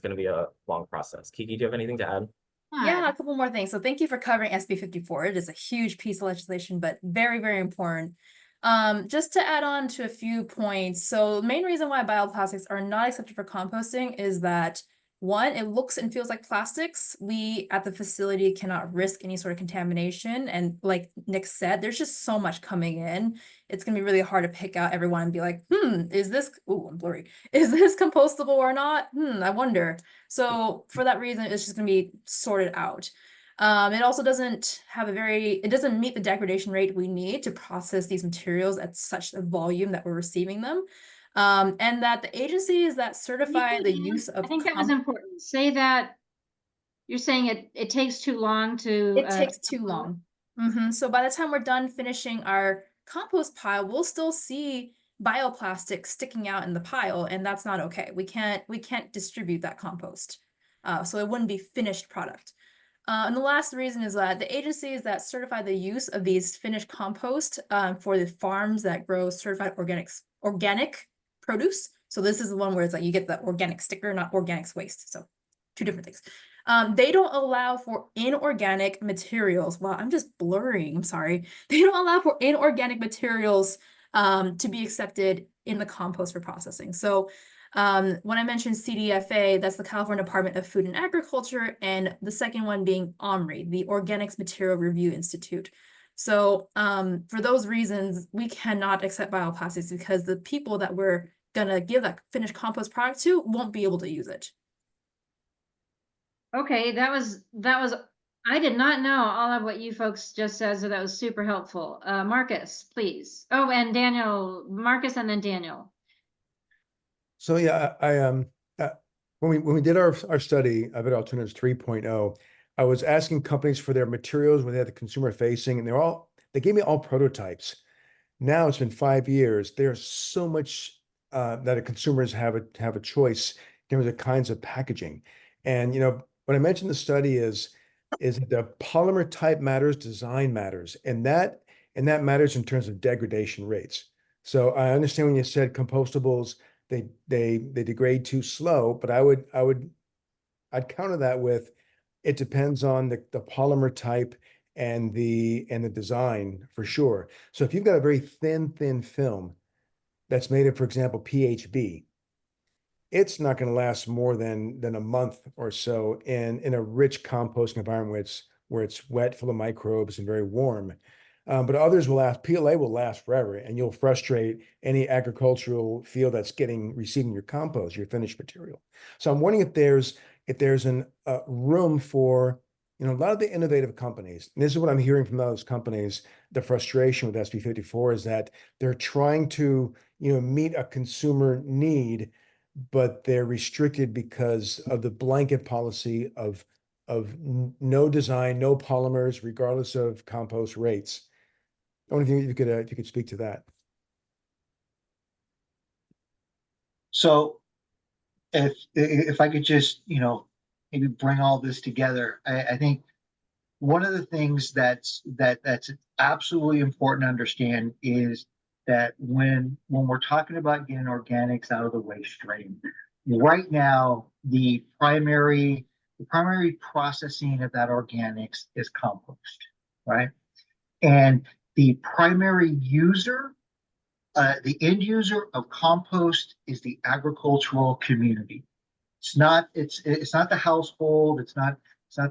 going to be a long process. Kiki, do you have anything to add?
Yeah, a couple more things. So thank you for covering SB 54. It is a huge piece of legislation, but very, very important. Just to add on to a few points. So the main reason why bioplastics are not accepted for composting is that, one, it looks and feels like plastics. We at the facility cannot risk any sort of contamination. And like Nick said, there's just so much coming in. It's going to be really hard to pick out everyone and be like, is this, oh, I'm blurry. Is this compostable or not? I wonder. So for that reason, it's just going to be sorted out. It also doesn't have it doesn't meet the degradation rate we need to process these materials at such a volume that we're receiving them. And that the agencies that certify the use of—
I think that was important. Say that you're saying it takes too long to—
It takes too long. So by the time we're done finishing our compost pile, we'll still see bioplastics sticking out in the pile, and that's not okay. We can't distribute that compost. So it wouldn't be finished product. And the last reason is that the agencies that certify the use of these finished compost for the farms that grow certified organic produce. So this is the one where it's like you get the organic sticker, not organics waste. So two different things. They don't allow for inorganic materials. Wow, I'm just blurring. I'm sorry. They don't allow for inorganic materials to be accepted in the compost for processing. So when I mentioned CDFA, that's the California Department of Food and Agriculture, and the second one being OMRI, the Organics Material Review Institute. So for those reasons, we cannot accept bioplastics because the people that we're gonna give that finished compost product to won't be able to use it.
Okay, that was, I did not know all of what you folks just said, so that was super helpful. Marcus, please. Oh, and Daniel, Marcus and then Daniel.
So yeah, when we did our study of Alternatives 3.0, I was asking companies for their materials when they had the consumer facing, and they gave me all prototypes. Now it's been 5 years. There's so much that consumers have a choice in terms of kinds of packaging. And when I mentioned the study is that the polymer type matters, design matters, and that matters in terms of degradation rates. So I understand when you said compostables, they degrade too slow, but I'd counter that with it depends on the polymer type and the design for sure. So if you've got a very thin film that's made of, for example, PHB, it's not going to last more than a month or so in a rich composting environment where it's wet, full of microbes, and very warm. But others will last. PLA will last forever, and you'll frustrate any agricultural field that's receiving your compost, your finished material. So I'm wondering if there's an room for a lot of the innovative companies. And this is what I'm hearing from those companies. The frustration with SB 54 is that they're trying to meet a consumer need, but they're restricted because of the blanket policy of no design, no polymers, regardless of compost rates. I wonder if you could speak to that.
So if I could just, maybe bring all this together, I think one of the things that's absolutely important to understand is that when we're talking about getting organics out of the waste stream, right now the primary processing of that organics is compost, right? And the primary user the end user of compost is the agricultural community. It's not the household, it's not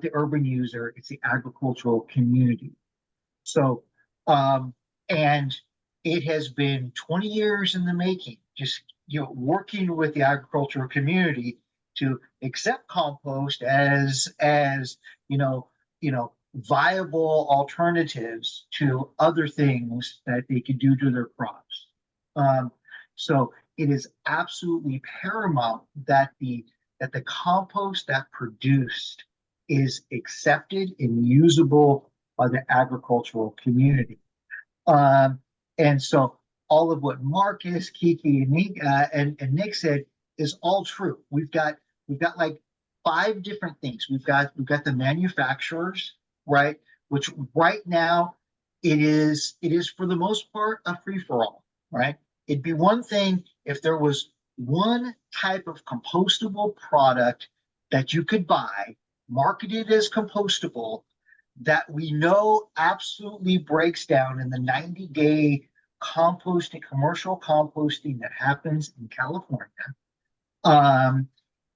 the urban user, it's the agricultural community. So, and it has been 20 years in the making, just, working with the agricultural community to accept compost as, viable alternatives to other things that they could do to their crops. So it is absolutely paramount that the compost that produced is accepted and usable by the agricultural community. And so all of what Marcus, Kikei, and Nick said is all true. We've got like 5 different things. We've got the manufacturers, right? Which right now it is for the most part a free-for-all, right? It'd be one thing if there was one type of compostable product that you could buy, marketed as compostable, that we know absolutely breaks down in the 90-day composting, commercial composting that happens in California,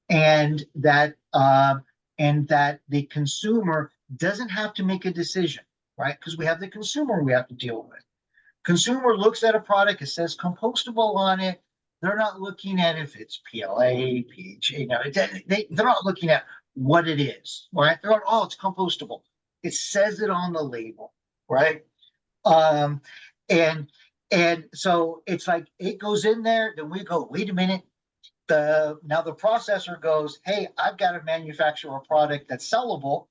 and that the consumer doesn't have to make a decision, right? Because we have the consumer we have to deal with. Consumer looks at a product, it says compostable on it. They're not looking at if it's PLA, PHA, they're not looking at what it is, right? They're like, oh, it's compostable. It says it on the label, right? And so it's like it goes in there, then we go, wait a minute. Now the processor goes, hey, I've got to manufacture a product that's sellable.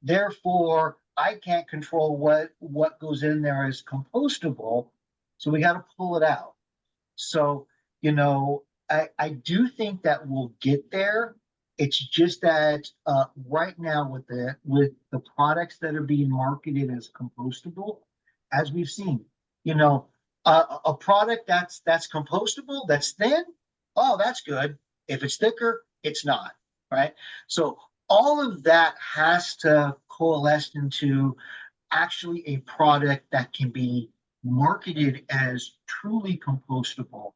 Therefore, I can't control what goes in there as compostable. So we got to pull it out. So, I do think that we'll get there. It's just that right now with the products that are being marketed as compostable, as we've seen, a product that's compostable, that's thin, oh, that's good. If it's thicker, it's not, right? So all of that has to coalesce into actually a product that can be marketed as truly compostable,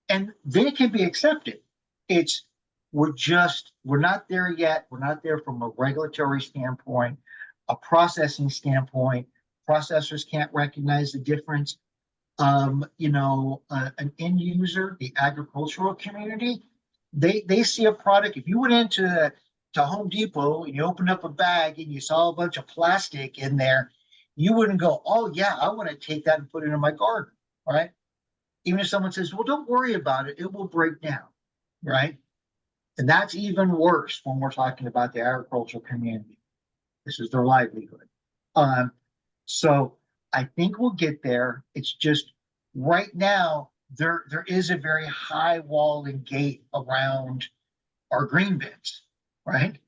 and then it can be accepted. We're not there yet. We're not there from a regulatory standpoint, a processing standpoint. Processors can't recognize the difference. An end user, the agricultural community, they see a product. If you went into Home Depot and you opened up a bag and you saw a bunch of plastic in there, you wouldn't go, oh yeah, I want to take that and put it in my garden, right? Even if someone says, well, don't worry about it, it will break down, right? And that's even worse when we're talking about the agricultural community. This is their livelihood. So I think we'll get there. It's just right now, there is a very high wall and gate around our green bins, right?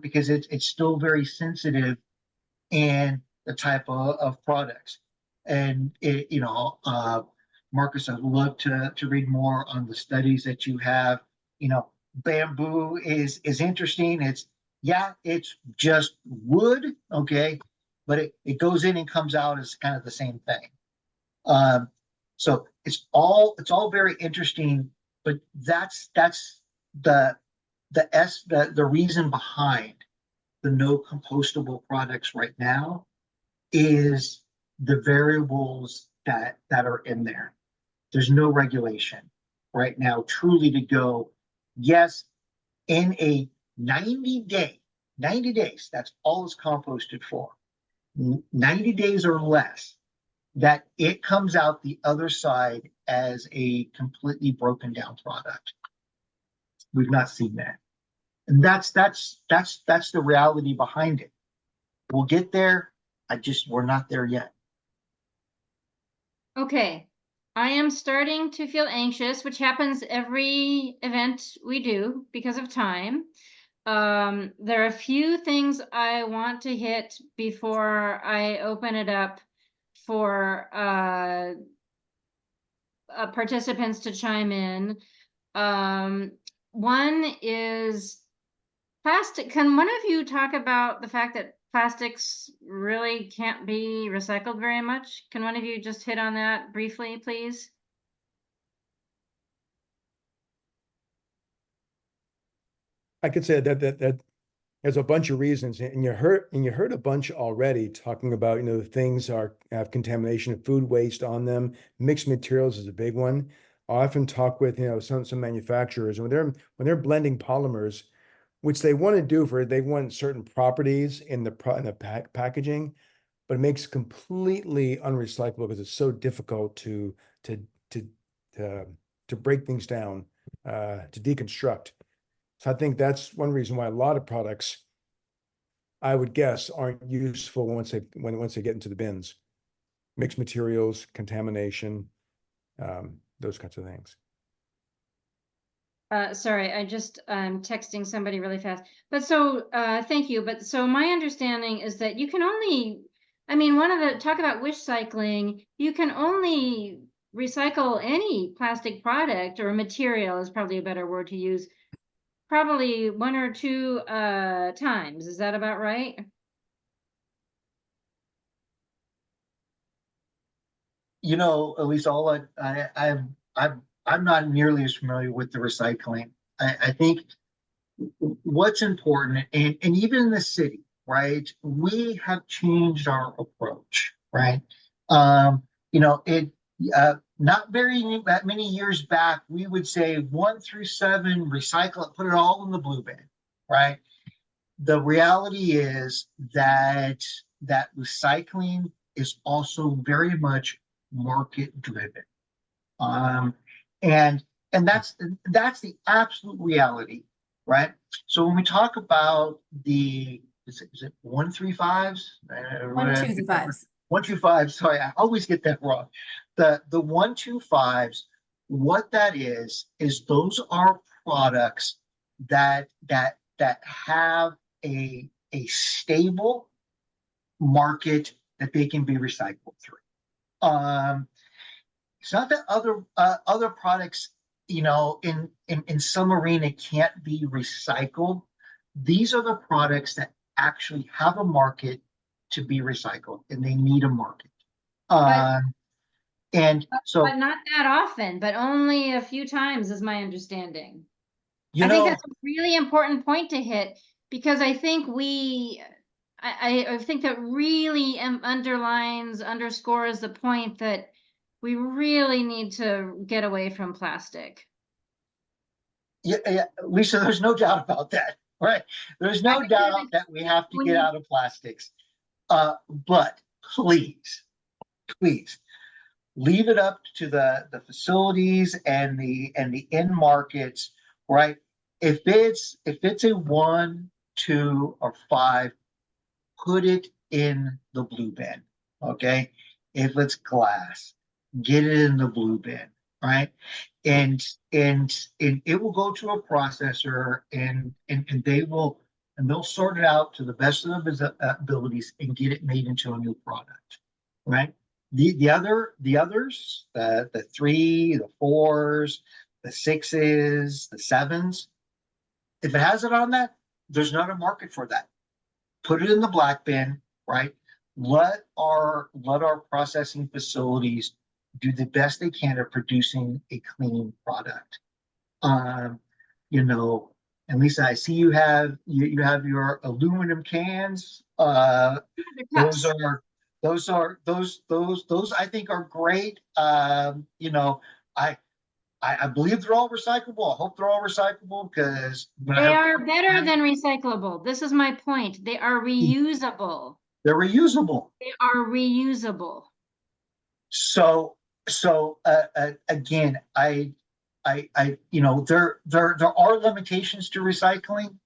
Because it's still very sensitive in the type of products. And Marcus, I'd love to read more on the studies that you have. Bamboo is interesting. It's just wood, okay, but it goes in and comes out as kind of the same thing. So it's all very interesting, but that's the reason behind the no compostable products right now is the variables that are in there. There's no regulation right now truly to go, yes, in a 90 days, that's all it's composted for. 90 days or less, that it comes out the other side as a completely broken down product. We've not seen that. And that's the reality behind it. We'll get there. We're not there yet.
Okay. I am starting to feel anxious, which happens every event we do because of time. There are a few things I want to hit before I open it up for participants to chime in. One is plastic. Can one of you talk about the fact that plastics really can't be recycled very much? Can one of you just hit on that briefly, please?
I could say that there's a bunch of reasons, and you heard a bunch already talking about, the things have contamination of food waste on them. Mixed materials is a big one. I often talk with, some manufacturers when they're blending polymers, which they want to do they want certain properties in the packaging, but it makes completely unrecyclable because it's so difficult to break things down, to deconstruct. So I think that's one reason why a lot of products, I would guess, aren't useful once they get into the bins. Mixed materials, contamination, those kinds of things.
Sorry, I'm texting somebody really fast. But so, thank you. But so my understanding is that you can only, talk about Wishcycling, you can only recycle any plastic product or material is probably a better word to use, probably 1 or 2 times. Is that about right?
At least I'm not nearly as familiar with the recycling. I think what's important, and even in the city, right, we have changed our approach, right? Not that many years back, we would say 1 through 7, recycle it, put it all in the blue bin, right? The reality is that recycling is also very much market driven. And that's the absolute reality, right? So when we talk about is it 135s?
125s.
125s. Sorry, I always get that wrong. The 125s, what that is those are products that have a stable market that they can be recycled through. It's not that other products, in some arena can't be recycled. These are the products that actually have a market to be recycled, and they need a market. And so,
but not that often, but only a few times is my understanding. I think that's a really important point to hit, because I think I think that really underscores the point that we really need to get away from plastic.
Yeah, Lisa, there's no doubt about that, right? There's no doubt that we have to get out of plastics. But please leave it up to the facilities and the end markets, right? If it's a 1, 2, or 5, put it in the blue bin. Okay. If it's glass, get it in the blue bin, right? And it will go to a processor, and they'll sort it out to the best of their abilities and get it made into a new product, right? The others, the 3, the 4s, the 6s, the 7s, if it has it on that, there's not a market for that. Put it in the black bin, right? Let our processing facilities do the best they can at producing a clean product. And Lisa, I see you have your aluminum cans. Those I think are great. I believe they're all recyclable. I hope they're all recyclable, because
they are better than recyclable. This is my point. They are reusable.
They're reusable.
They are reusable.
So again, there are limitations to recycling.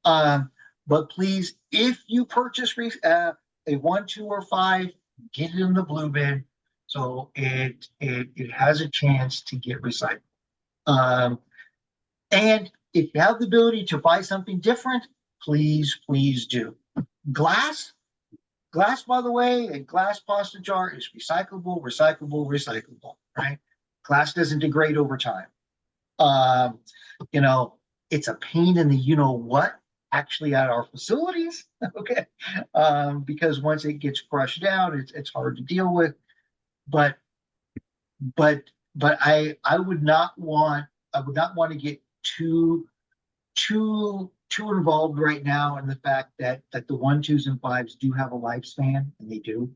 But please, if you purchase a 1, 2, or 5, get it in the blue bin, so it has a chance to get recycled. And if you have the ability to buy something different, please do. Glass, by the way, a glass pasta jar is recyclable, right? Glass doesn't degrade over time. It's a pain in the what, actually at our facilities, okay? Because once it gets crushed down, it's hard to deal with. But I would not want to get too involved right now in the fact that the 1, 2s, and 5s do have a lifespan, and they do.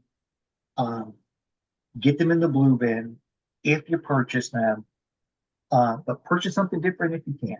Get them in the blue bin if you purchase them, but purchase something different if you can.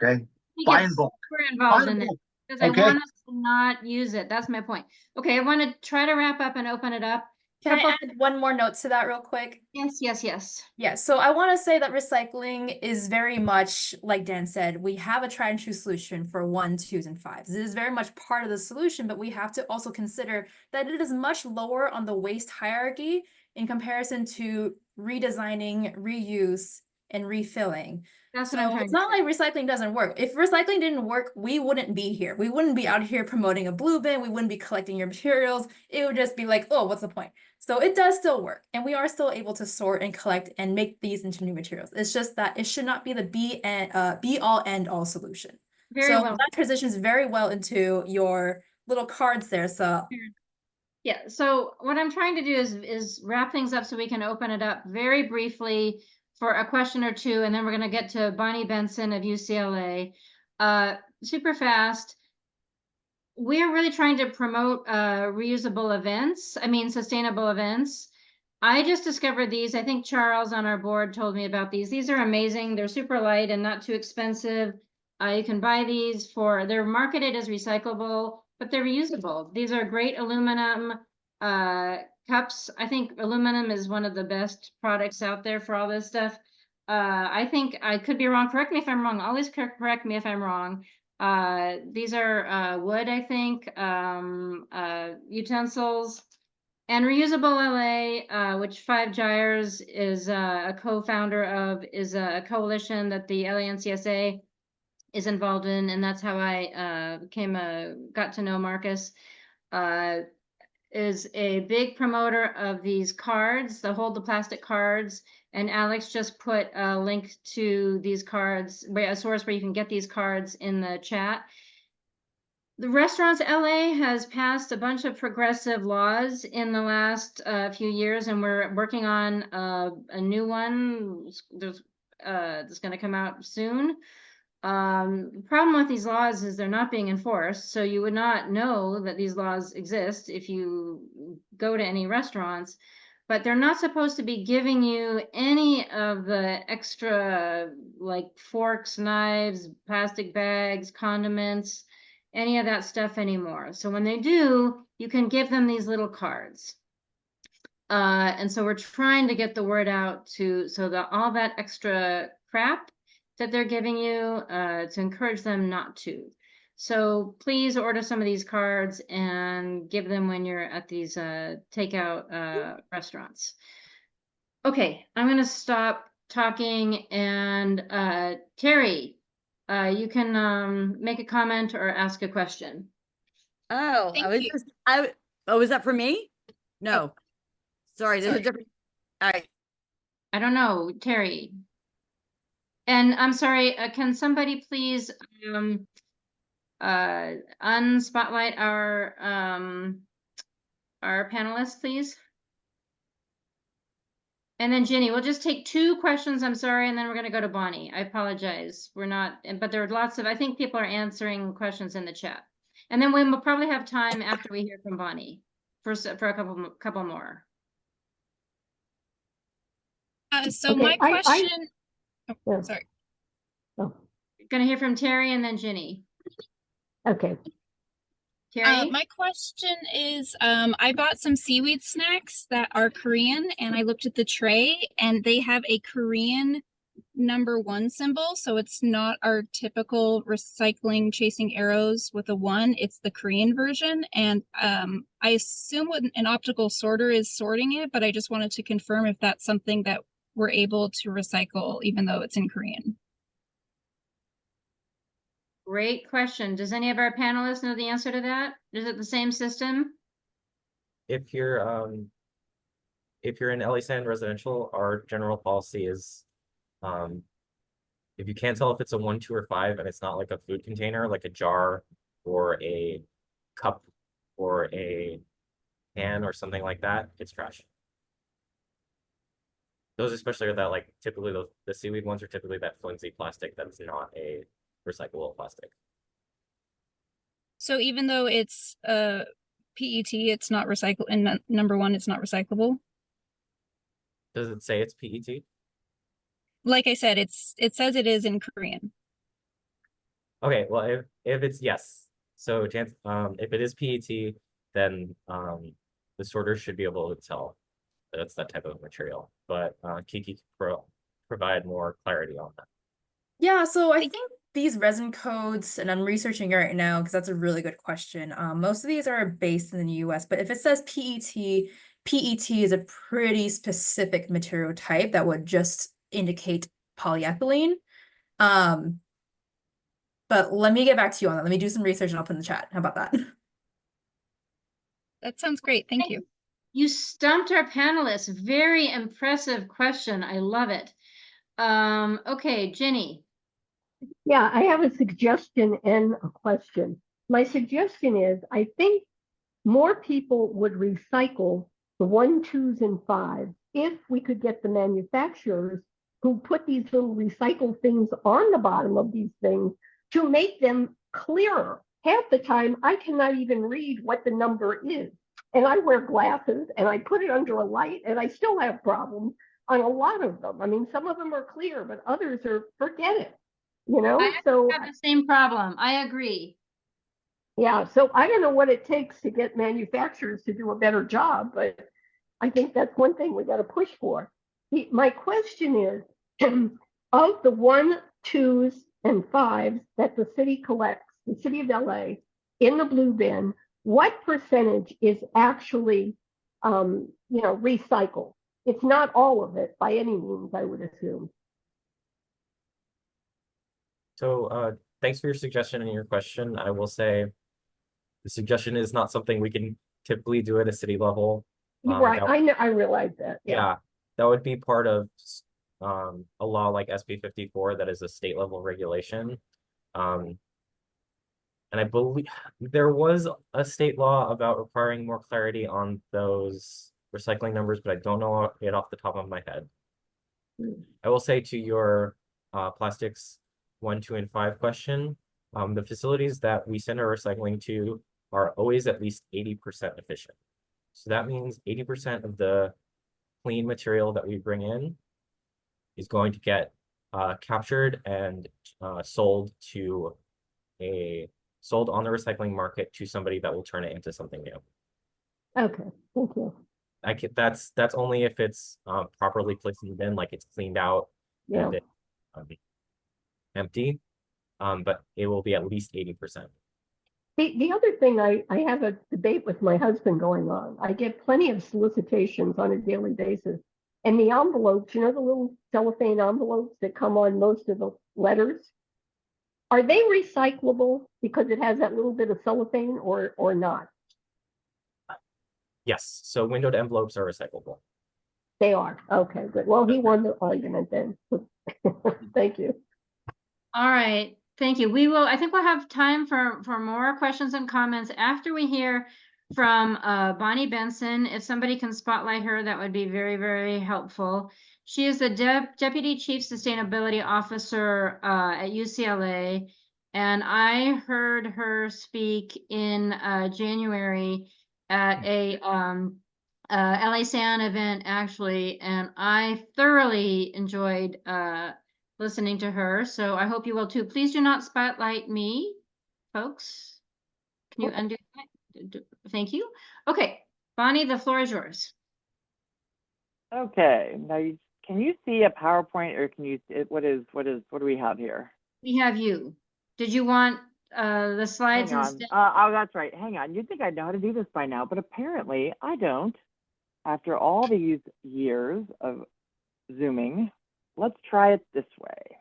Okay,
You
buy
get
in bulk.
super involved
Buy in
in it
bulk.
because I
Okay.
want us to not use it. That's my point. Okay, I want to try to wrap up and open it up.
Can I add one more note to that real quick?
Yes, yes, yes.
Yeah, so I want to say that recycling is very much, like Dan said, we have a tried and true solution for 1, 2s, and 5s. It is very much part of the solution, but we have to also consider that it is much lower on the waste hierarchy in comparison to redesigning, reuse, and refilling.
That's what I'm
So
trying
it's
to
not like recycling doesn't work. If recycling didn't work, we wouldn't be here. We wouldn't be out here promoting a blue bin. We wouldn't be collecting your materials. It would just be like, oh, what's the point? So it does still work, and we are still able to sort and collect and make these into new materials. It's just that it should not be the be all end all solution.
Very
So
well.
that transitions very well into your little cards there. So
Yeah, so what I'm trying to do is wrap things up so we can open it up very briefly for a question or two, and then we're going to get to Bonny Bentzin of UCLA. Super fast. We're really trying to promote reusable events, sustainable events. I just discovered these. I think Charles on our board told me about these. These are amazing. They're super light and not too expensive. You can buy these they're marketed as recyclable, but they're reusable. These are great aluminum cups. I think aluminum is one of the best products out there for all this stuff. I think I could be wrong. Correct me if I'm wrong. Always correct me if I'm wrong. These are wood, I think, utensils. And Reusable LA, which Gyres is a co-founder of, is a coalition that the LANCSA is involved in, and that's how I got to know Marcus. Is a big promoter of these cards, the plastic cards, and Alex just put a link to these cards, a source where you can get these cards in the chat. The Restaurants LA has passed a bunch of progressive laws in the last few years, and we're working on a new one that's going to come out soon. The problem with these laws is they're not being enforced, so you would not know that these laws exist if you go to any restaurants, but they're not supposed to be giving you any of the extra, like forks, knives, plastic bags, condiments, any of that stuff anymore. So when they do, you can give them these little cards. And so we're trying to get the word out so that all that extra crap that they're giving you to encourage them not to. So please order some of these cards and give them when you're at these takeout restaurants. Okay, I'm going to stop talking, and Terry, you can make a comment or ask a question.
Oh, was that for me? No. Sorry, there's a different. All right.
I don't know, Terry. And I'm sorry, can somebody please unspotlight our panelists, please? And then Ginny, we'll just take 2 questions, I'm sorry, and then we're gonna go to Bonnie. I apologize. We're not, but there are lots of, I think people are answering questions in the chat. And then we will probably have time after we hear from Bonnie for a couple more.
So
Okay,
my question,
Yeah.
sorry.
Oh,
Gonna hear from Terry and then Ginny.
okay.
Terry?
My question is, I bought some seaweed snacks that are Korean, and I looked at the tray, and they have a Korean #1 symbol. So it's not our typical recycling chasing arrows with a 1. It's the Korean version. And I assume what an optical sorter is sorting it, but I just wanted to confirm if that's something that we're able to recycle, even though it's in Korean.
Great question. Does any of our panelists know the answer to that? Is it the same system?
If you're in LA San residential, our general policy is if you can't tell if it's a 1, 2, or 5, and it's not like a food container, like a jar or a cup or a can or something like that, it's trash. Those especially are that like typically the seaweed ones are typically that flimsy plastic that's not a recyclable plastic.
So even though it's PET, it's not recycle, and number one, it's not recyclable.
Does it say it's PET?
Like I said, it says it is in Korean.
Okay, well if it's yes, so chance if it is PET, then the sorter should be able to tell that it's that type of material. But Kiki provide more clarity on that.
Yeah, so I think these resin codes, and I'm researching it right now because that's a really good question. Most of these are based in the US, but if it says PET, PET is a pretty specific material type that would just indicate polyethylene. But let me get back to you on that. Let me do some research and I'll put in the chat. How about that?
That sounds great. Thank you.
You stumped our panelists. Very impressive question. I love it. Okay, Jenny.
Yeah, I have a suggestion and a question. My suggestion is, I think more people would recycle the 1, 2s, and 5s if we could get the manufacturers who put these little recycle things on the bottom of these things to make them clearer. Half the time, I cannot even read what the number is. And I wear glasses and I put it under a light and I still have problems on a lot of them. I mean, some of them are clear, but others are, forget it. You know,
I
so
have the same problem. I agree.
yeah, so I don't know what it takes to get manufacturers to do a better job, but I think that's one thing we got to push for. My question is, of the 1, 2s, and 5s that the city collects, the city of LA, in the blue bin, what percentage is actually, recycled? It's not all of it by any means, I would assume.
So thanks for your suggestion and your question. I will say the suggestion is not something we can typically do at a city level.
Right, I know, I realize that.
Yeah, that would be part of a law like SB 54 that is a state level regulation. And I believe there was a state law about requiring more clarity on those recycling numbers, but I don't know it off the top of my head. I will say to your plastics 1, 2, and 5 question, the facilities that we send our recycling to are always at least 80% efficient. So that means 80% of the clean material that we bring in is going to get captured and sold on the recycling market to somebody that will turn it into something new.
Okay, thank you.
That's only if it's properly placed in the bin, like it's cleaned out and it's empty, but it will be at least 80%.
The other thing, I have a debate with my husband going on. I get plenty of solicitations on a daily basis. And the envelopes, the little cellophane envelopes that come on most of the letters, are they recyclable because it has that little bit of cellophane or not?
Yes, so windowed envelopes are recyclable.
They are. Okay, good. Well, he won the argument then. Thank you.
All right. Thank you. I think we'll have time for more questions and comments after we hear from Bonny Bentzin. If somebody can spotlight her, that would be very, very helpful. She is the Deputy Chief Sustainability Officer at UCLA. And I heard her speak in January at a LA San event, actually, and I thoroughly enjoyed listening to her, so I hope you will too. Please do not spotlight me, folks. Can you undo that? Thank you. Okay, Bonny, the floor is yours.
Okay, now can you see a PowerPoint, or can you? What do we have here?
We have you. Did you want the slides instead?
Oh, that's right. Hang on. You'd think I'd know how to do this by now, but apparently I don't. After all these years of Zooming, let's try it this way.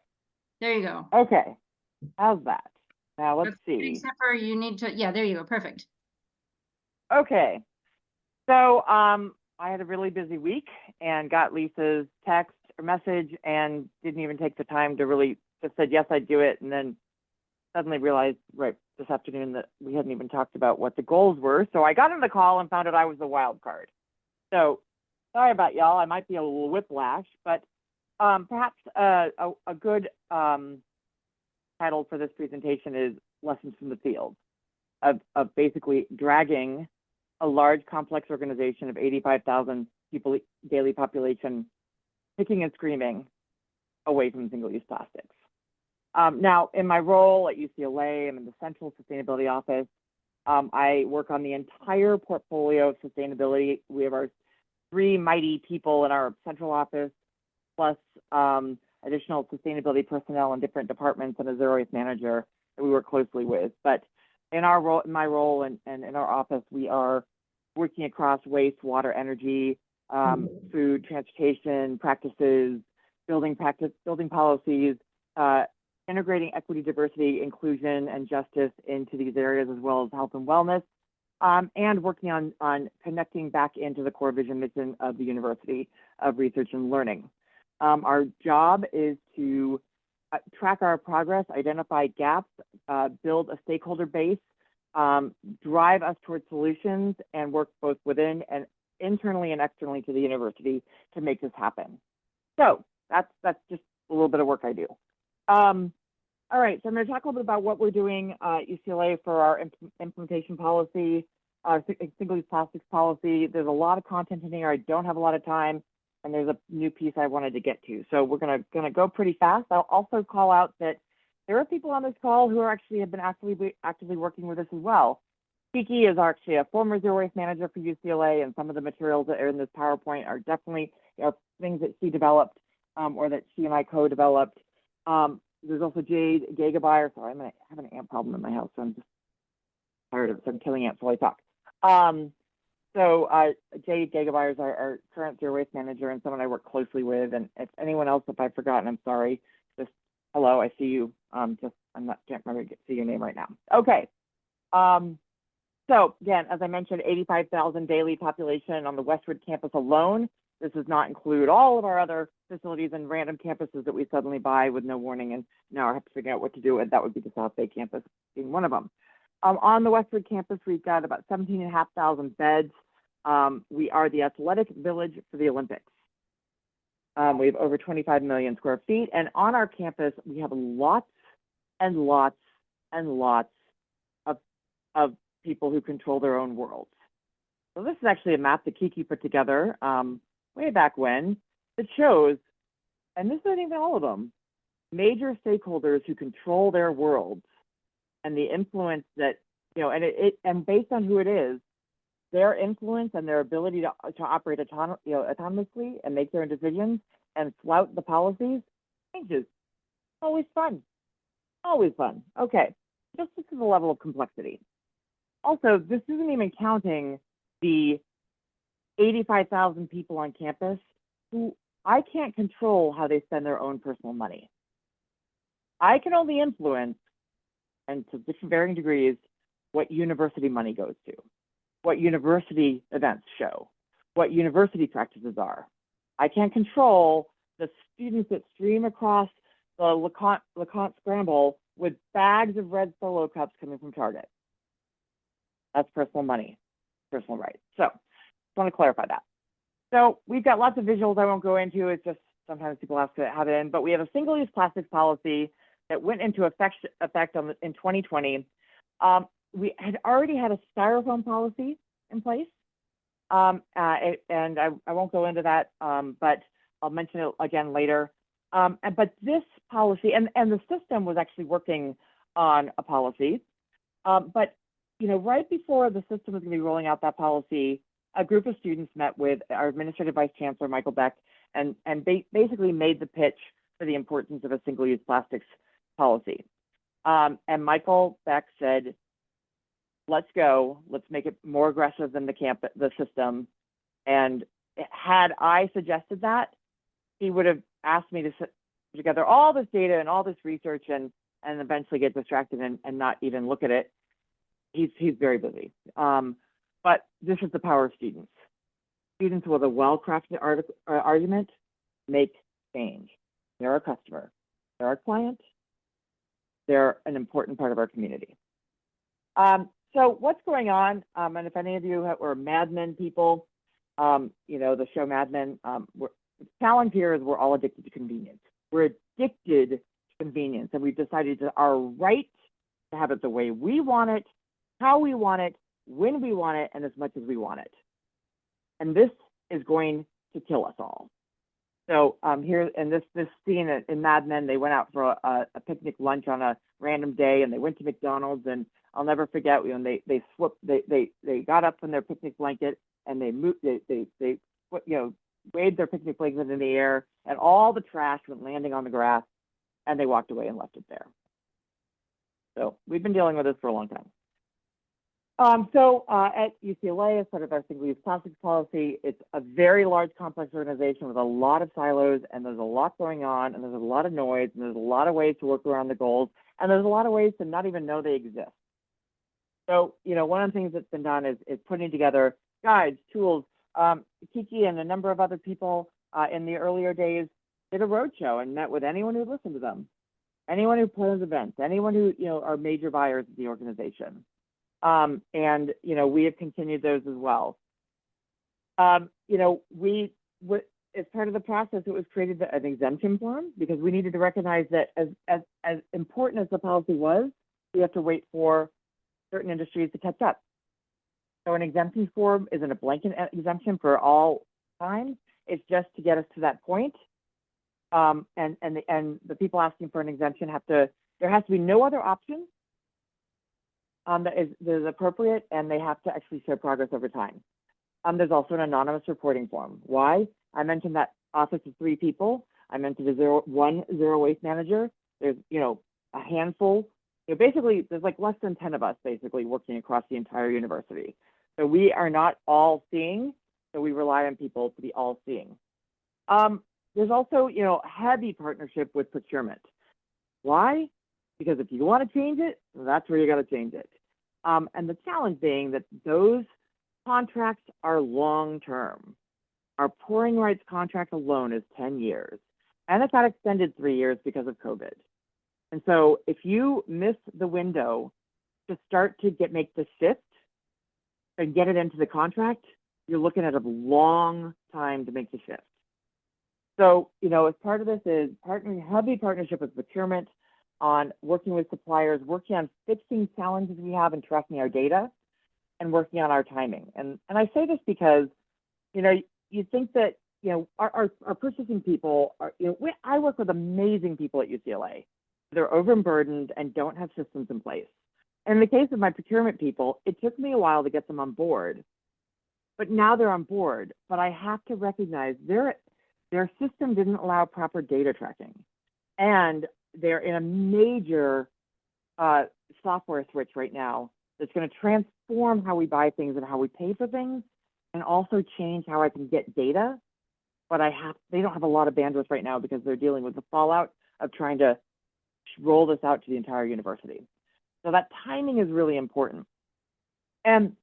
There you go.
Okay, how's that? Now let's see.
Except for you need to, yeah, there you go. Perfect.
Okay, so I had a really busy week and got Lisa's text or message and didn't even take the time to really just said, yes, I'd do it. And then suddenly realized right this afternoon that we hadn't even talked about what the goals were. So I got on the call and found out I was the wild card. So sorry about y'all. I might be a little whiplash, but perhaps a good title for this presentation is Lessons from the Field, of basically dragging a large complex organization of 85,000 people daily population, kicking and screaming away from single-use plastics. Now, in my role at UCLA, I'm in the Central Sustainability Office. I work on the entire portfolio of sustainability. We have our 3 mighty people in our central office, plus additional sustainability personnel in different departments and a zero waste manager that we work closely with. But in our role, in my role and in our office, we are working across waste, water, energy, food, transportation practices, building policies, integrating equity, diversity, inclusion, and justice into these areas, as well as health and wellness, and working on connecting back into the core vision mission of the University of Research and Learning. Our job is to track our progress, identify gaps, build a stakeholder base, drive us towards solutions, and work both within and internally and externally to the university to make this happen. So that's just a little bit of work I do. All right, so I'm going to talk a little bit about what we're doing at UCLA for our implementation policy, single-use plastics policy. There's a lot of content in here. I don't have a lot of time, and there's a new piece I wanted to get to. So we're gonna go pretty fast. I'll also call out that there are people on this call who are actually have been actively working with us as well. Kikei is actually a former zero waste manager for UCLA, and some of the materials that are in this PowerPoint are definitely things that she developed or that she and I co-developed. There's also Jade Gagabyre. Sorry, I'm gonna have an ant problem in my house, so I'm just tired of some killing ants while I talk. Jade Gagabyre is our current zero waste manager and someone I work closely with. And if anyone else, if I've forgotten, I'm sorry. Just hello, I see you. Can't remember to see your name right now. Okay. So again, as I mentioned, 85,000 daily population on the Westwood campus alone. This does not include all of our other facilities and random campuses that we suddenly buy with no warning and now have to figure out what to do with. That would be the South Bay campus being one of them. On the Westwood campus, we've got about 17,500 beds. We are the athletic village for the Olympics. We have over 25 million square feet. And on our campus, we have lots and lots and lots of people who control their own worlds. So this is actually a map that Kikei put together way back when that shows, and this isn't even all of them, major stakeholders who control their worlds and the influence that, and based on who it is, their influence and their ability to operate autonomously and make their own decisions and flout the policies changes. Always fun. Always fun. Okay, just this is the level of complexity. Also, this isn't even counting the 85,000 people on campus who I can't control how they spend their own personal money. I can only influence, and to different varying degrees, what university money goes to, what university events show, what university practices are. I can't control the students that stream across the LeConte Scramble with bags of red Solo cups coming from Target. That's personal money, personal rights. So just want to clarify that. So we've got lots of visuals I won't go into. It's just sometimes people ask how to end, but we have a single-use plastics policy that went into effect in 2020. We had already had a styrofoam policy in place, and I won't go into that, but I'll mention it again later. But this policy, and the system was actually working on a policy, but right before the system was going to be rolling out that policy, a group of students met with our administrative vice chancellor, Michael Beck, and basically made the pitch for the importance of a single-use plastics policy. And Michael Beck said, let's go, let's make it more aggressive than the system. And had I suggested that, he would have asked me to put together all this data and all this research and eventually get distracted and not even look at it. He's very busy. But this is the power of students. Students with a well-crafted argument make change. They're a customer, they're a client, they're an important part of our community. So what's going on? And if any of you are Mad Men people, you know, the show Mad Men, the challenge here is we're all addicted to convenience. We're addicted to convenience, and we've decided it's our right to have it the way we want it, how we want it, when we want it, and as much as we want it. And this is going to kill us all. So here in this scene in Mad Men, they went out for a picnic lunch on a random day, and they went to McDonald's, and I'll never forget when they got up from their picnic blanket and they moved, they waved their picnic blanket in the air, and all the trash went landing on the grass, and they walked away and left it there. So we've been dealing with this for a long time. At UCLA, as part of our single-use plastics policy, it's a very large, complex organization with a lot of silos, and there's a lot going on, and there's a lot of noise, and there's a lot of ways to work around the goals, and there's a lot of ways to not even know they exist. So, you know, one of the things that's been done is putting together guides, tools. Kikei and a number of other people in the earlier days did a roadshow and met with anyone who listened to them, anyone who plans events, anyone who, you know, are major buyers of the organization. And, you know, we have continued those as well. You know, as part of the process, it was created an exemption form because we needed to recognize that as important as the policy was, we have to wait for certain industries to catch up. So an exemption form isn't a blanket exemption for all time. It's just to get us to that point. And the people asking for an exemption there has to be no other option that is appropriate, and they have to actually show progress over time. There's also an anonymous reporting form. Why? I mentioned that office of 3 people. I mentioned one zero waste manager. There's, you know, a handful. You know, basically, there's like less than 10 of us basically working across the entire university. So we are not all seeing, so we rely on people to be all seeing. There's also, you know, heavy partnership with procurement. Why? Because if you want to change it, that's where you got to change it. And the challenge being that those contracts are long-term. Our pouring rights contract alone is 10 years, and it got extended 3 years because of COVID. And so if you miss the window to start to make the shift and get it into the contract, you're looking at a long time to make the shift. So, you know, as part of this is heavy partnership with procurement on working with suppliers, working on fixing challenges we have and tracking our data, and working on our timing. And I say this because, you know, you think that, you know, our purchasing people are, you know, I work with amazing people at UCLA. They're overburdened and don't have systems in place. And in the case of my procurement people, it took me a while to get them on board, but now they're on board. But I have to recognize their system didn't allow proper data tracking, and they're in a major software switch right now that's going to transform how we buy things and how we pay for things, and also change how I can get data. But they don't have a lot of bandwidth right now because they're dealing with the fallout of trying to roll this out to the entire university. So that timing is really important. And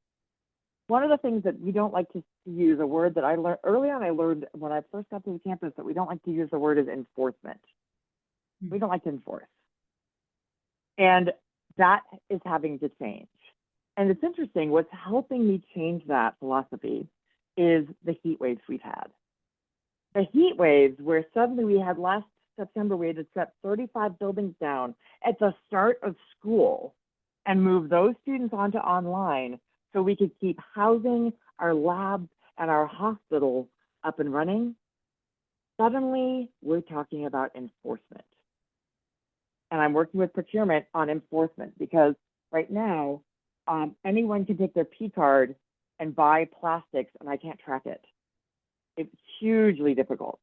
one of the things that we don't like to use, a word that I learned early on, I learned when I first got to the campus, that we don't like to use the word is enforcement. We don't like to enforce. And that is having to change. And it's interesting, what's helping me change that philosophy is the heat waves we've had. The heat waves where suddenly we had last September, we had to shut 35 buildings down at the start of school and move those students onto online so we could keep housing, our labs, and our hospitals up and running. Suddenly, we're talking about enforcement. And I'm working with procurement on enforcement because right now, anyone can take their P card and buy plastics, and I can't track it. It's hugely difficult.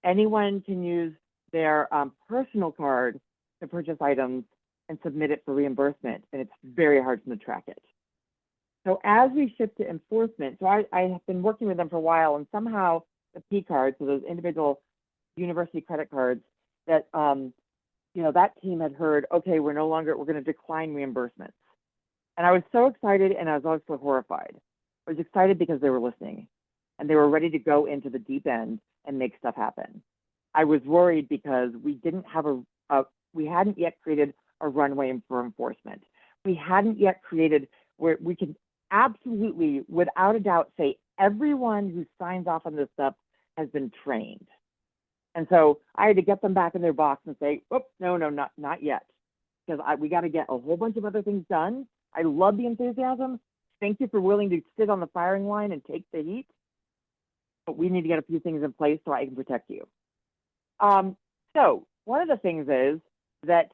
Anyone can use their personal card to purchase items and submit it for reimbursement, and it's very hard for them to track it. So as we shift to enforcement, so I have been working with them for a while, and somehow the P cards, so those individual university credit cards, that you know, that team had heard, okay, we're going to decline reimbursements. And I was so excited, and I was also horrified. I was excited because they were listening, and they were ready to go into the deep end and make stuff happen. I was worried because we didn't have we hadn't yet created a runway for enforcement. We hadn't yet created where we could absolutely, without a doubt, say everyone who signs off on this stuff has been trained. And so I had to get them back in their box and say, oh, no, not yet. Because we got to get a whole bunch of other things done. I love the enthusiasm. Thank you for willing to sit on the firing line and take the heat. But we need to get a few things in place so I can protect you. So one of the things is that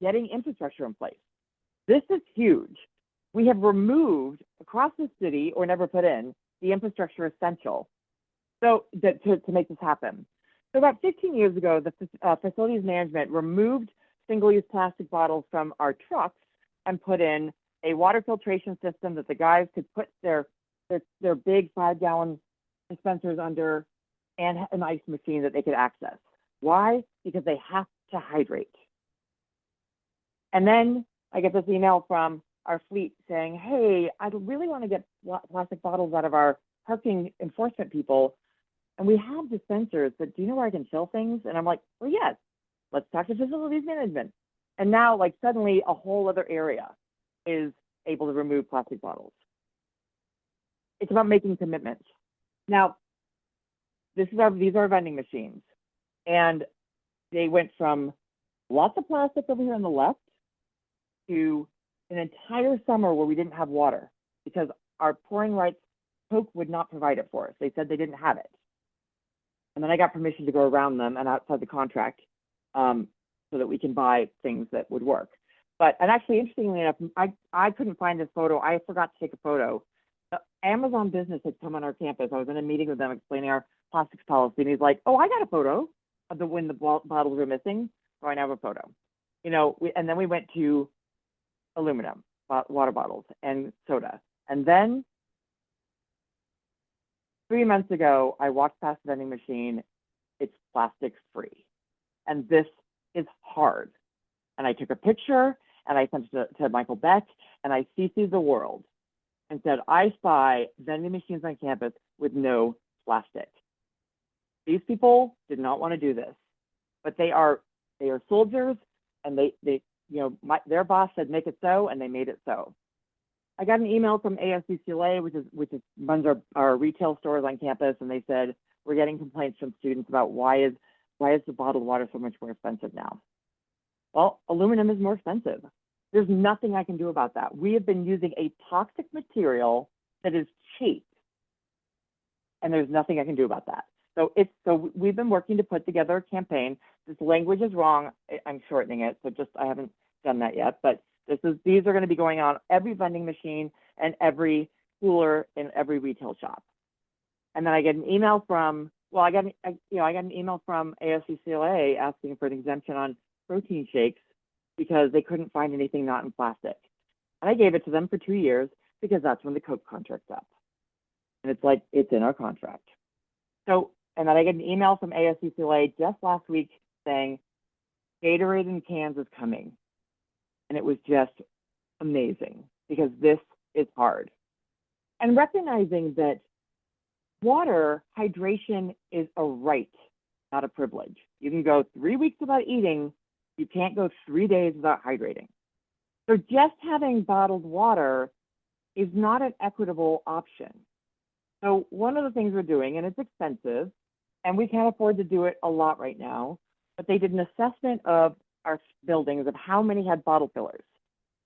getting infrastructure in place. This is huge. We have removed across the city, or never put in, the infrastructure essential so to make this happen. So about 15 years ago, the facilities management removed single-use plastic bottles from our trucks and put in a water filtration system that the guys could put their big 5-gallon dispensers under, and an ice machine that they could access. Why? Because they have to hydrate. And then I get this email from our fleet saying, hey, I really want to get plastic bottles out of our parking enforcement people. And we have dispensers, but do you know where I can fill things? And I'm like, well, yes, let's talk to facilities management. And now, like, suddenly a whole other area is able to remove plastic bottles. It's about making commitments. Now, these are vending machines. And they went from lots of plastic over here on the left to an entire summer where we didn't have water because our pouring rights, Coke would not provide it for us. They said they didn't have it. And then I got permission to go around them and outside the contract so that we can buy things that would work. And actually, interestingly enough, I couldn't find this photo. I forgot to take a photo. The Amazon business had come on our campus. I was in a meeting with them explaining our plastics policy. And he's like, oh, I got a photo of when the bottles were missing. So I now have a photo. You know, and then we went to aluminum, water bottles and soda. And then 3 months ago, I walked past the vending machine. It's plastic free. And this is hard. And I took a picture and I sent it to Michael Beck and I CC'd the world and said, I spy vending machines on campus with no plastic. These people did not want to do this, but they are soldiers, and they you know, their boss said make it so, and they made it so. I got an email from UCLA, which runs our retail stores on campus, and they said we're getting complaints from students about why is the bottled water so much more expensive now? Well, aluminum is more expensive. There's nothing I can do about that. We have been using a toxic material that is cheap, and there's nothing I can do about that. So we've been working to put together a campaign. This language is wrong. I'm shortening it, so I haven't done that yet. But these are going to be going on every vending machine and every cooler in every retail shop. And then I get an email from I got an email from UCLA asking for an exemption on protein shakes because they couldn't find anything not in plastic. And I gave it to them for 2 years because that's when the Coke contract's up. And it's like, it's in our contract. So, and then I get an email from UCLA just last week saying, Gatorade in cans is coming. And it was just amazing because this is hard. And recognizing that water hydration is a right, not a privilege. You can go 3 weeks without eating. You can't go 3 days without hydrating. So just having bottled water is not an equitable option. So one of the things we're doing, and it's expensive, and we can't afford to do it a lot right now, but they did an assessment of our buildings of how many had bottle fillers.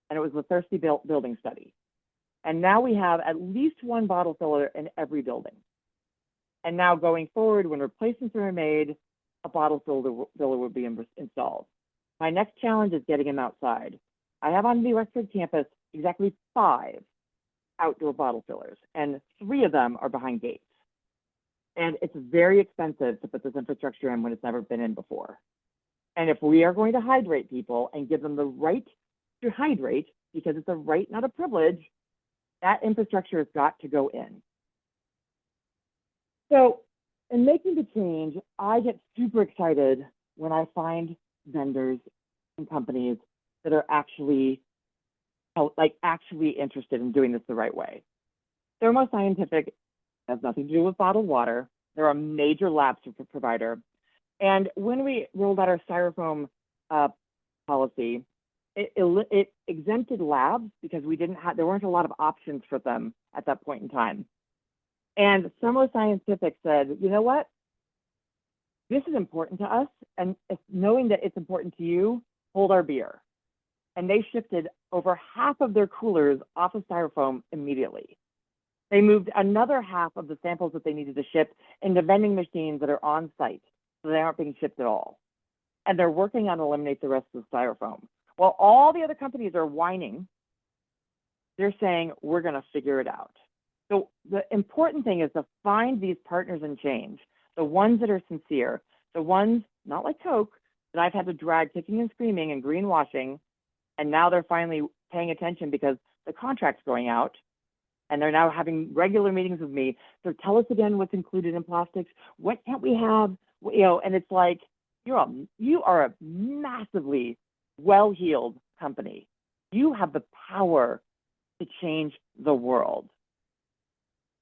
And it was the Thirsty Building Study. And now we have at least one bottle filler in every building. And now going forward, when replacements are made, a bottle filler will be installed. My next challenge is getting them outside. I have on the Westwood campus exactly 5 outdoor bottle fillers, and 3 of them are behind gates. And it's very expensive to put this infrastructure in when it's never been in before. And if we are going to hydrate people and give them the right to hydrate, because it's a right, not a privilege, that infrastructure has got to go in. So in making the change, I get super excited when I find vendors and companies that are actually interested in doing this the right way. Thermo Scientific has nothing to do with bottled water. They're a major lab provider. And when we rolled out our styrofoam policy, it exempted labs because there weren't a lot of options for them at that point in time. And Thermo Scientific said, you know what? This is important to us, and knowing that it's important to you, hold our beer. And they shifted over half of their coolers off of styrofoam immediately. They moved another half of the samples that they needed to ship into vending machines that are on site, so they aren't being shipped at all. And they're working on eliminate the rest of the styrofoam. While all the other companies are whining, they're saying, we're gonna figure it out. So the important thing is to find these partners in change, the ones that are sincere, the ones, not like Coke, that I've had to drag kicking and screaming and greenwashing, and now they're finally paying attention because the contract's going out, and they're now having regular meetings with me. So tell us again what's included in plastics. What can't we have? You know, and it's like, you are a massively well-heeled company. You have the power to change the world.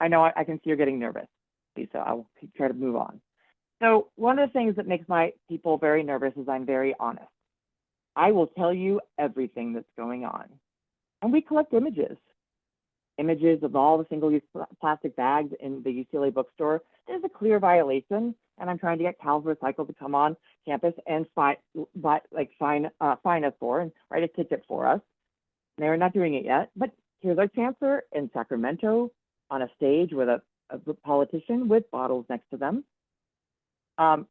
I know I can see you're getting nervous, Lisa. I'll try to move on. So one of the things that makes my people very nervous is I'm very honest. I will tell you everything that's going on. And we collect images of all the single-use plastic bags in the UCLA bookstore. There's a clear violation, and I'm trying to get Cal's Recycle to come on campus and fine us for and write a ticket for us. They're not doing it yet, but here's our chancellor in Sacramento on a stage with a politician with bottles next to them.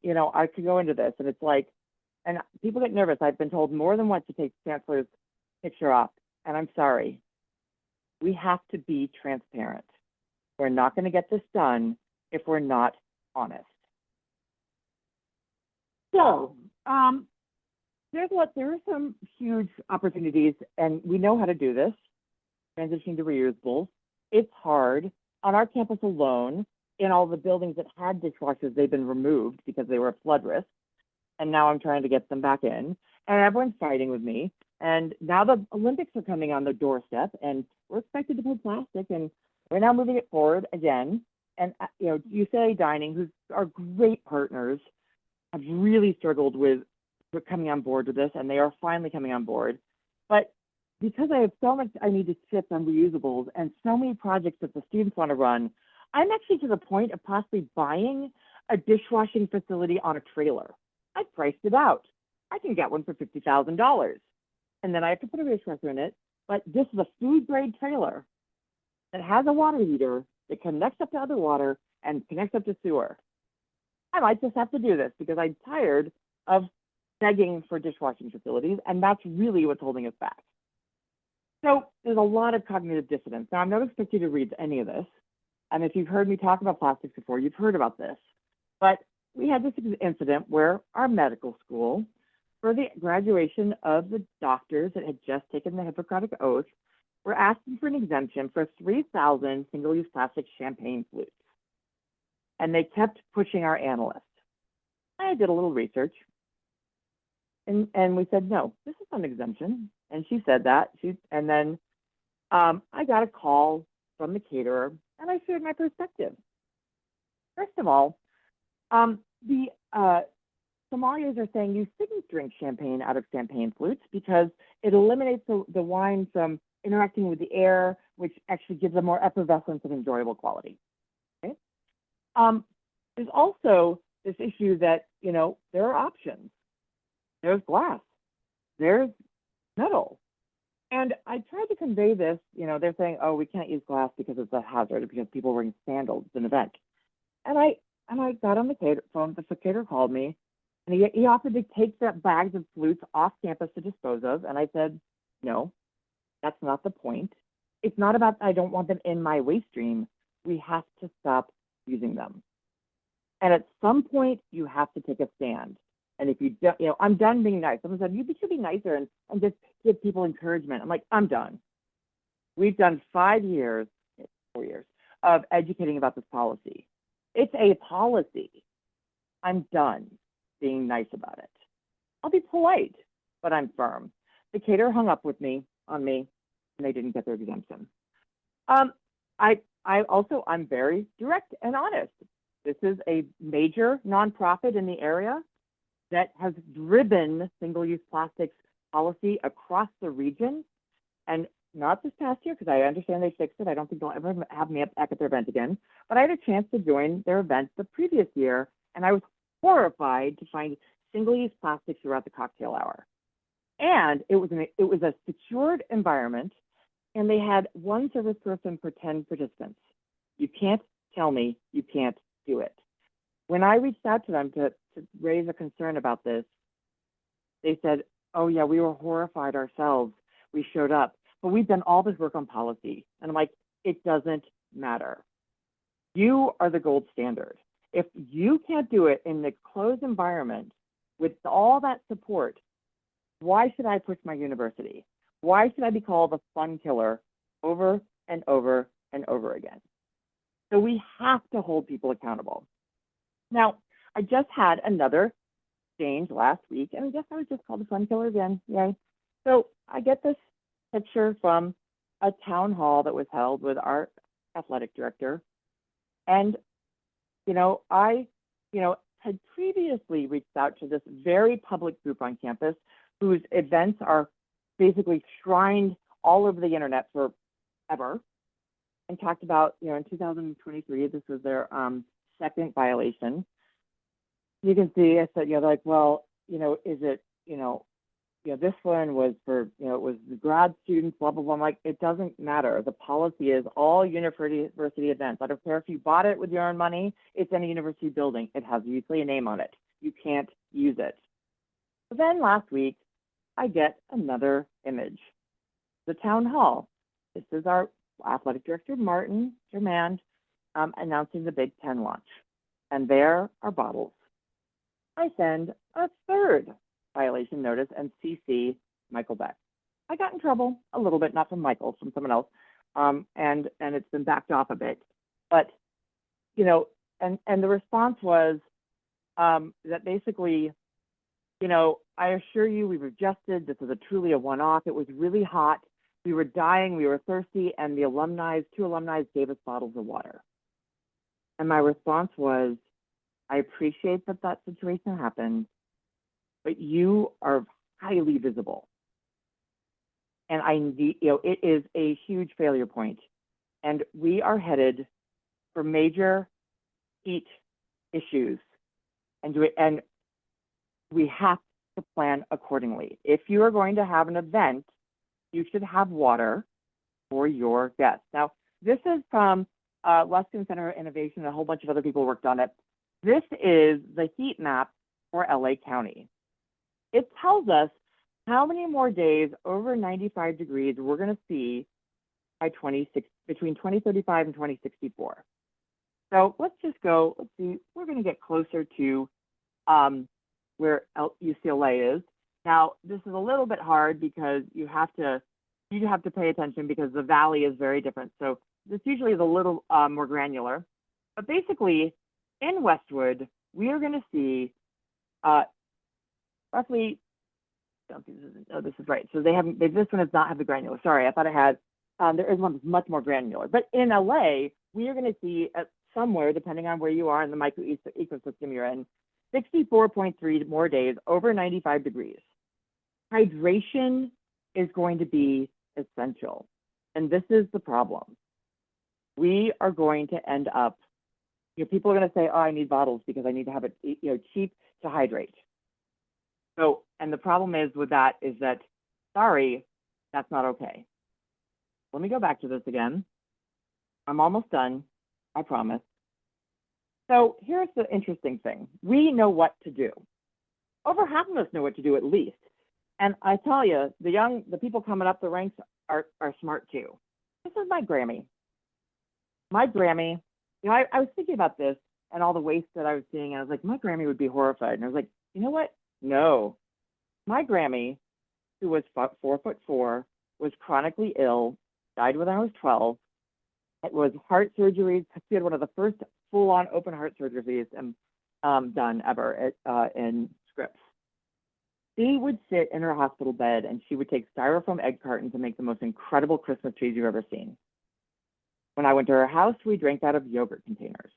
You know, I could go into this, and it's like, and people get nervous. I've been told more than once to take the chancellor's picture off, and I'm sorry. We have to be transparent. We're not going to get this done if we're not honest. So there are some huge opportunities, and we know how to do this, transitioning to reusables. It's hard. On our campus alone, in all the buildings that had dishwashers, they've been removed because they were a flood risk. And now I'm trying to get them back in. And everyone's fighting with me. And now the Olympics are coming on the doorstep, and we're expected to put plastic, and we're now moving it forward again. And you know, UCLA Dining, who's our great partners, have really struggled with coming on board with this, and they are finally coming on board. But because I have so much I need to shift on reusables and so many projects that the students want to run, I'm actually to the point of possibly buying a dishwashing facility on a trailer. I've priced it out. I can get one for $50,000. And then I have to put a dishwasher in it. But this is a food grade trailer that has a water heater that connects up to other water and connects up to sewer. I might just have to do this because I'm tired of begging for dishwashing facilities, and that's really what's holding us back. So there's a lot of cognitive dissonance. Now, I'm not expecting you to read any of this. And if you've heard me talk about plastics before, you've heard about this. But we had this incident where our medical school, for the graduation of the doctors that had just taken the Hippocratic Oath, were asking for an exemption for 3,000 single-use plastic champagne flutes. And they kept pushing our analyst. I did a little research. And we said, no, this is not an exemption. And she said that. And then I got a call from the caterer, and I shared my perspective. First of all, the sommeliers are saying you shouldn't drink champagne out of champagne flutes because it eliminates the wine from interacting with the air, which actually gives a more effervescence and enjoyable quality. Okay? There's also this issue that, you know, there are options. There's glass, there's metal. And I tried to convey this, you know, they're saying, oh, we can't use glass because it's a hazard, because people are wearing sandals. It's an event. And I got on the phone, the caterer called me, and he offered to take the bags of flutes off campus to dispose of. And I said, no, that's not the point. It's not about, I don't want them in my waste stream. We have to stop using them. And at some point, you have to take a stand. And if you don't, you know, I'm done being nice. Someone said, you should be nicer and just give people encouragement. I'm like, I'm done. We've done 4 years of educating about this policy. It's a policy. I'm done being nice about it. I'll be polite, but I'm firm. The caterer hung up on me, and they didn't get their exemption. I'm very direct and honest. This is a major nonprofit in the area. that has driven single-use plastics policy across the region. And not this past year, because I understand they fixed it. I don't think they'll ever have me back at their event again. But I had a chance to join their event the previous year, and I was horrified to find single-use plastics throughout the cocktail hour. And it was a secured environment, and they had one service person per 10 participants. You can't tell me you can't do it. When I reached out to them to raise a concern about this, they said, oh yeah, we were horrified ourselves. We showed up, but we've done all this work on policy. And I'm like, it doesn't matter. You are the gold standard. If you can't do it in the closed environment with all that support, why should I push my university? Why should I be called a fun killer over and over and over again? So we have to hold people accountable. Now, I just had another exchange last week, and I guess I was just called a fun killer again. Yay. So I get this picture from a town hall that was held with our athletic director. And, I had previously reached out to this very public group on campus whose events are basically shrined all over the internet forever, and talked about, in 2023, this was their second violation. You can see, I said, they're like, well, is it, this one was for, it was the grad students, blah, blah, blah. I'm like, it doesn't matter. The policy is all university events. I don't care if you bought it with your own money, it's in a university building. It has usually a name on it. You can't use it. But then last week, I get another image. The town hall. This is our athletic director, Martin Germand, announcing the Big Ten launch. And there are bottles. I send a third violation notice and CC Michael Beck. I got in trouble a little bit, not from Michael, from someone else, and it's been backed off a bit. But and the response was that basically, I assure you, we've adjusted. This is truly a one-off. It was really hot. We were dying. We were thirsty, and the two alumni gave us bottles of water. And my response was, I appreciate that situation happened, but you are highly visible. And it is a huge failure point. And we are headed for major heat issues. And we have to plan accordingly. If you are going to have an event, you should have water for your guests. Now, this is from Luskin Center of Innovation, and a whole bunch of other people worked on it. This is the heat map for LA County. It tells us how many more days over 95 degrees we're going to see by between 2035 and 2064. So let's just go, let's see, we're going to get closer to where UCLA is. Now, this is a little bit hard because you have to pay attention because the valley is very different. So this usually is a little more granular. But basically, in Westwood, we are going to see roughly, oh, this is right. So this one does not have the granular. Sorry, I thought it had, there is one that's much more granular. But in LA, we are going to see somewhere, depending on where you are in the micro ecosystem you're in, 64.3 more days over 95 degrees. Hydration is going to be essential. And this is the problem. We are going to end up, people are going to say, oh, I need bottles because I need to have it, cheap to hydrate. So, and the problem is with that is that, sorry, that's not okay. Let me go back to this again. I'm almost done, I promise. So here's the interesting thing. We know what to do. Over half of us know what to do at least. And I tell you, the people coming up the ranks are smart too. This is my Grammy. My Grammy, I was thinking about this and all the waste that I was seeing. And I was like, my Grammy would be horrified. And I was like, you know what? No. My Grammy, who was 4'4", was chronically ill, died when I was 12. It was heart surgery. She had one of the first full-on open heart surgeries done ever in Scripps. She would sit in her hospital bed and she would take styrofoam egg cartons and make the most incredible Christmas trees you've ever seen. When I went to her house, we drank out of yogurt containers.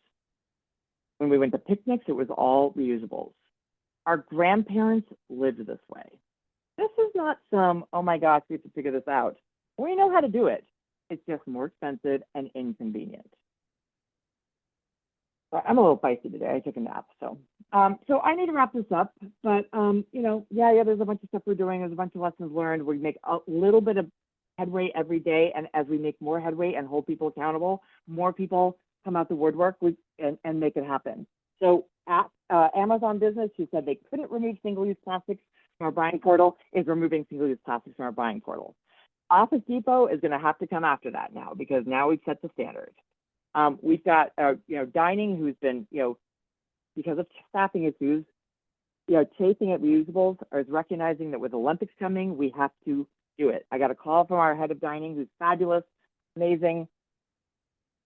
When we went to picnics, it was all reusables. Our grandparents lived this way. This is not some, oh my gosh, we have to figure this out. We know how to do it. It's just more expensive and inconvenient. I'm a little feisty today. I took a nap, so I need to wrap this up. But you know, yeah, there's a bunch of stuff we're doing. There's a bunch of lessons learned. We make a little bit of headway every day, and as we make more headway and hold people accountable, more people come out the woodwork and make it happen. So at Amazon Business, who said they couldn't remove single-use plastics from our buying portal, is removing single-use plastics from our buying portal. Office Depot is going to have to come after that now, because now we've set the standard. We've got, dining, who's been, because of staffing issues, chasing at reusables, or is recognizing that with Olympics coming, we have to do it. I got a call from our head of dining, who's fabulous, amazing,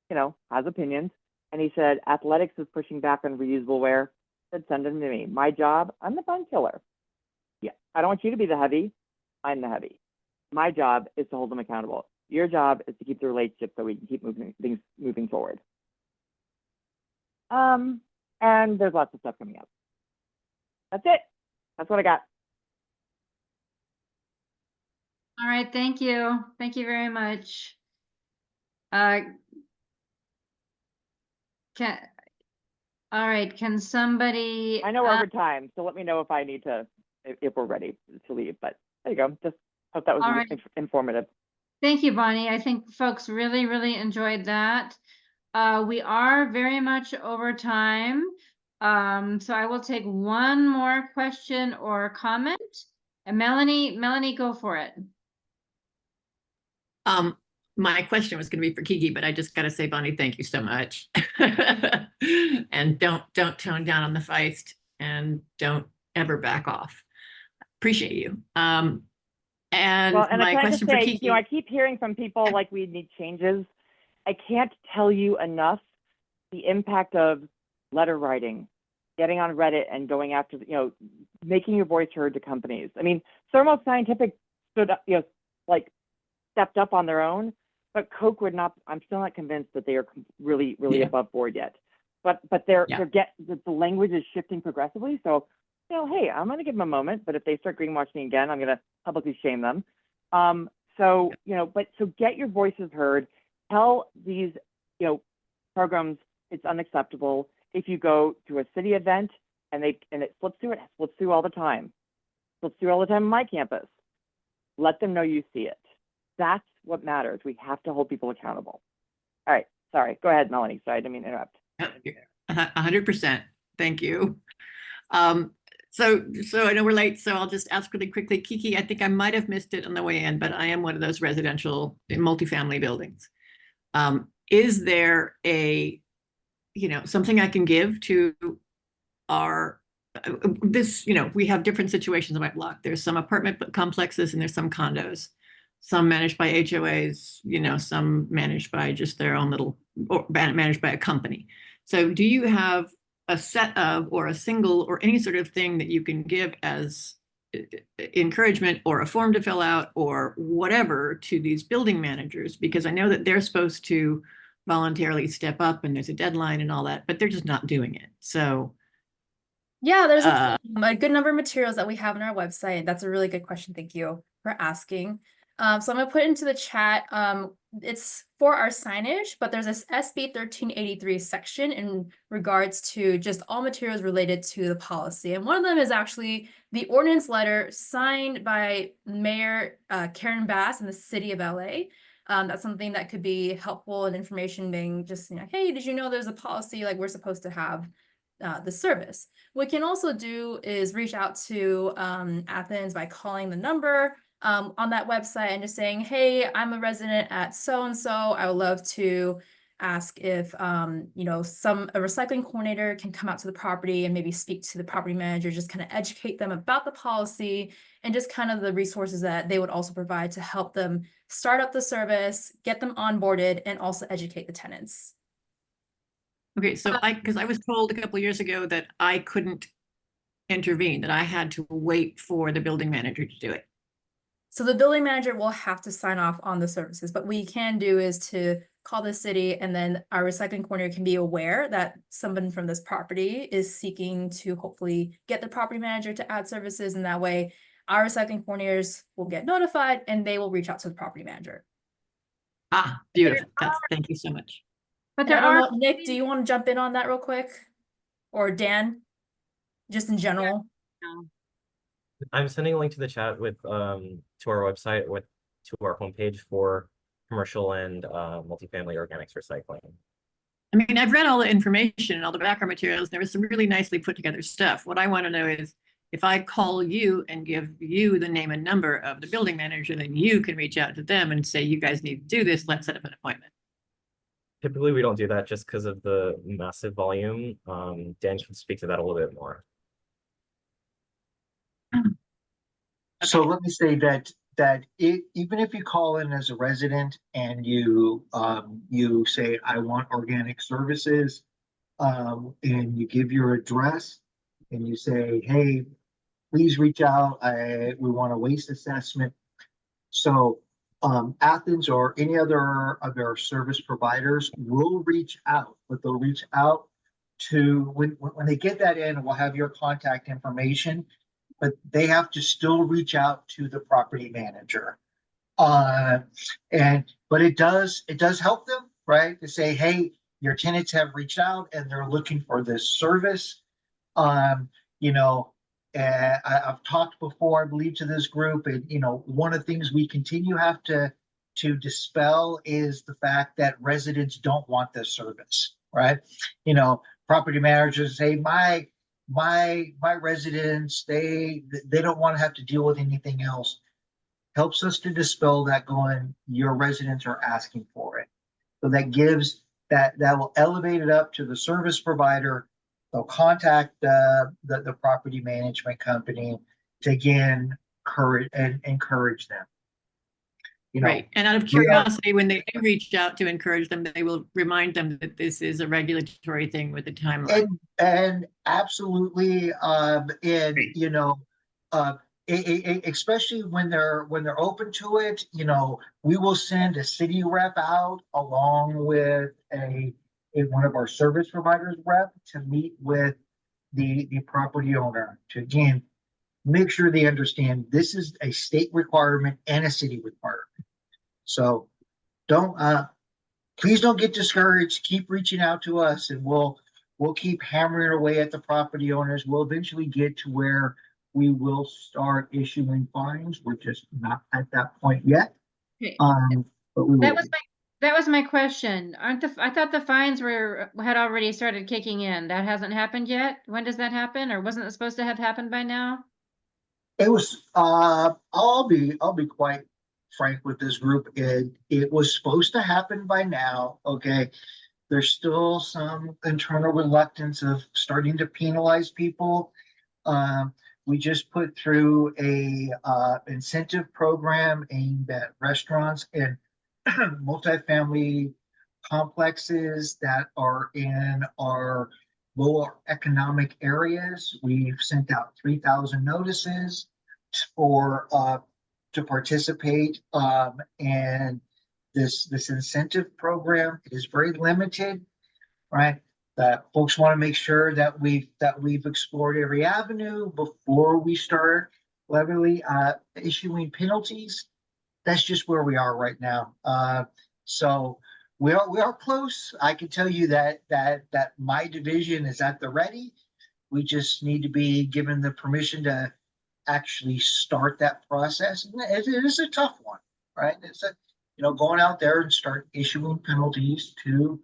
has opinions. And he said, athletics is pushing back on reusable wear. Said, send them to me. My job, I'm the fun killer. Yeah, I don't want you to be the heavy. I'm the heavy. My job is to hold them accountable. Your job is to keep the relationship so we can keep things moving forward. And there's lots of stuff coming up. That's it. That's what I got.
All right, thank you. Thank you very much. Can somebody?
I know we're over time, so let me know if I need to, if we're ready to leave. But there you go. Just hope that was informative.
Thank you, Bonnie. I think folks really, really enjoyed that. We are very much over time. So I will take one more question or comment. And Melanie, go for it.
My question was going to be for Kikei, but I just got to say, Bonnie, thank you so much. And don't tone down on the feist, and don't ever back off. Appreciate you. And my question for Kikei,
I keep hearing from people like we need changes. I can't tell you enough the impact of letter writing, getting on Reddit and going after, making your voice heard to companies. I mean, Thermo Scientific stood up, stepped up on their own, but Coke would not. I'm still not convinced that they are really above board yet. But the language is shifting progressively. So, hey, I'm going to give them a moment. But if they start greenwashing again, I'm going to publicly shame them. So get your voices heard. Tell these, programs it's unacceptable. If you go to a city event and it slips through all the time. Slips through all the time on my campus. Let them know you see it. That's what matters. We have to hold people accountable. All right. Sorry. Go ahead, Melanie. Sorry, I didn't mean to interrupt.
100%. Thank you. So I know we're late, so I'll just ask really quickly. Kikei, I think I might have missed it on the way in, but I am one of those residential multifamily buildings. Is there something I can give to our, we have different situations in my block. There's some apartment complexes and there's some condos. Some managed by HOAs, some managed by just their own little, or managed by a company. So do you have a set of, or a single, or any sort of thing that you can give as encouragement, or a form to fill out, or whatever, to these building managers? Because I know that they're supposed to voluntarily step up and there's a deadline and all that, but they're just not doing it. So
yeah, there's a good number of materials that we have on our website. That's a really good question. Thank you for asking. So I'm going to put into the chat. It's for our signage, but there's this SB 1383 section in regards to just all materials related to the policy. And one of them is actually the ordinance letter signed by Mayor Karen Bass in the city of LA. That's something that could be helpful and information being just, hey, did you know there's a policy, like we're supposed to have the service? What we can also do is reach out to Athens by calling the number on that website and just saying, hey, I'm a resident at so-and-so. I would love to ask if, a recycling coordinator can come out to the property and maybe speak to the property manager, just kind of educate them about the policy and just kind of the resources that they would also provide to help them start up the service, get them onboarded, and also educate the tenants.
Okay, so because I was told a couple of years ago that I couldn't intervene, that I had to wait for the building manager to do it.
So the building manager will have to sign off on the services, but what we can do is to call the city, and then our recycling coordinator can be aware that someone from this property is seeking to hopefully get the property manager to add services, and that way our recycling coordinators will get notified and they will reach out to the property manager.
Ah, beautiful. Thank you so much.
But
And I
there
don't
are,
know, Nick, do you want to jump in on that real quick? Or Dan, just in general?
I'm sending a link to the chat with to our website to our homepage for commercial and multifamily organics recycling.
I mean, I've read all the information and all the background materials. There was some really nicely put together stuff. What I want to know is if I call you and give you the name and number of the building manager, then you can reach out to them and say, you guys need to do this. Let's set up an appointment.
Typically, we don't do that just because of the massive volume. Dan can speak to that a little bit more.
So let me say that even if you call in as a resident and you say, I want organic services, and you give your address and you say, hey, please reach out. We want a waste assessment. So Athens or any other of our service providers will reach out, but they'll reach out to when they get that in, we'll have your contact information, but they have to still reach out to the property manager. But it does help them, right? To say, hey, your tenants have reached out and they're looking for this service. I've talked before, I believe, to this group, and one of the things we continue have to dispel is the fact that residents don't want this service, right? Property managers say, my residents, they don't want to have to deal with anything else. Helps us to dispel that, going, your residents are asking for it. So that gives that will elevate it up to the service provider. They'll contact the property management company to again encourage them.
Right. And out of curiosity, when they reach out to encourage them, they will remind them that this is a regulatory thing with a timeline.
And absolutely, especially when they're open to it, we will send a city rep out along with one of our service providers rep to meet with the property owner to again make sure they understand this is a state requirement and a city requirement. So please don't get discouraged. Keep reaching out to us, and we'll keep hammering away at the property owners. We'll eventually get to where we will start issuing fines. We're just not at that point yet.
Okay.
But we will.
That was my question. I thought the fines had already started kicking in. That hasn't happened yet. When does that happen? Or wasn't it supposed to have happened by now?
It was. I'll be quite frank with this group. It was supposed to happen by now. Okay. There's still some internal reluctance of starting to penalize people. We just put through a incentive program aimed at restaurants and multifamily complexes that are in our lower economic areas. We've sent out 3,000 notices to participate, and this incentive program is very limited, right? That folks want to make sure that we've explored every avenue before we start levelly issuing penalties. That's just where we are right now. So we are close. I can tell you that my division is at the ready. We just need to be given the permission to actually start that process. It is a tough one, right? It's going out there and start issuing penalties to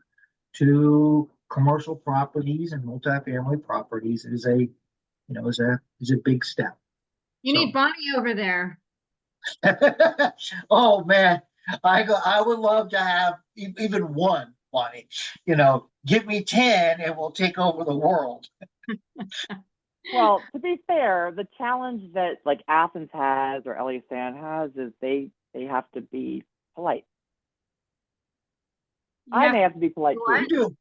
commercial properties and multifamily properties is a big step.
You need Bonnie over there.
Oh man, I would love to have even one, Bonnie. Give me 10 and we'll take over the world.
Well, to be fair, the challenge that like Athens has or LA San has is they have to be polite. I may have to be polite too.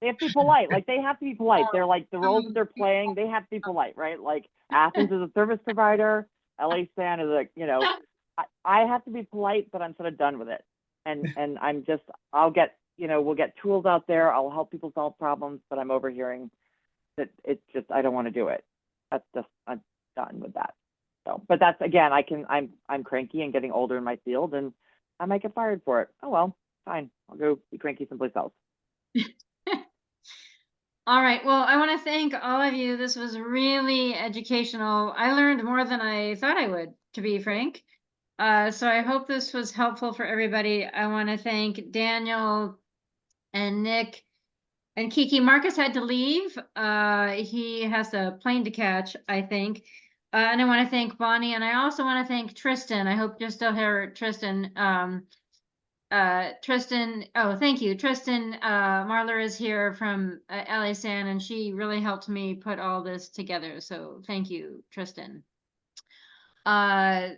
They have to be polite. Like they have to be polite. They're like the roles that they're playing. They have to be polite, right? Like Athens is a service provider. LA San is I have to be polite, but I'm sort of done with it. And I'll get, we'll get tools out there. I'll help people solve problems, but I'm overhearing that it's just, I don't want to do it. That's just, I'm done with that. So, but that's, again, I'm cranky and getting older in my field, and I might get fired for it. Oh, well, fine. I'll go be cranky someplace else.
All right. Well, I want to thank all of you. This was really educational. I learned more than I thought I would, to be frank. So I hope this was helpful for everybody. I want to thank Daniel and Nick and Kiki. Marcus had to leave. He has a plane to catch, I think. And I want to thank Bonnie, and I also want to thank Tristan. I hope you're still here, Tristan. Tristan, oh, thank you. Tristan Marler is here from LA San, and she really helped me put all this together. So thank you, Tristan. And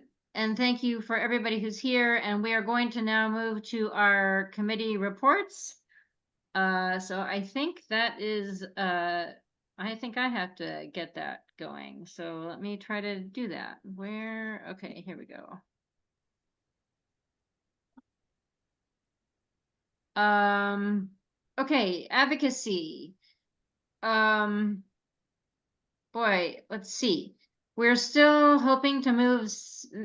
thank you for everybody who's here. And we are going to now move to our committee reports. So I think that is, I think I have to get that going. So let me try to do that. Okay, here we go. Okay, advocacy. Boy, let's see. We're still hoping to move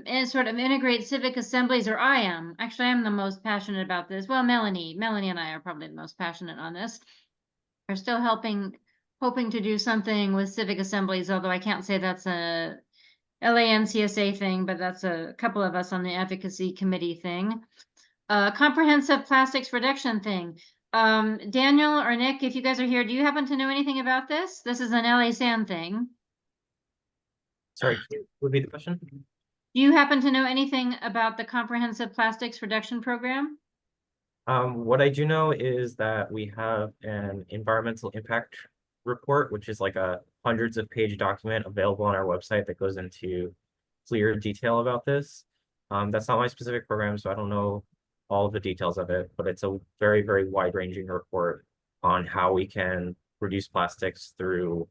and sort of integrate civic assemblies, or I am. Actually, I'm the most passionate about this. Well, Melanie and I are probably the most passionate on this. We're still hoping to do something with civic assemblies, although I can't say that's a LANCSA thing, but that's a couple of us on the advocacy committee thing. Comprehensive plastics reduction thing. Daniel or Nick, if you guys are here, do you happen to know anything about this? This is an LA San thing.
Sorry, can you repeat the question?
Do you happen to know anything about the comprehensive plastics reduction program?
What I do know is that we have an environmental impact report, which is like a hundreds of page document available on our website that goes into clear detail about this. That's not my specific program, so I don't know all of the details of it, but it's a very, very wide-ranging report on how we can reduce plastics through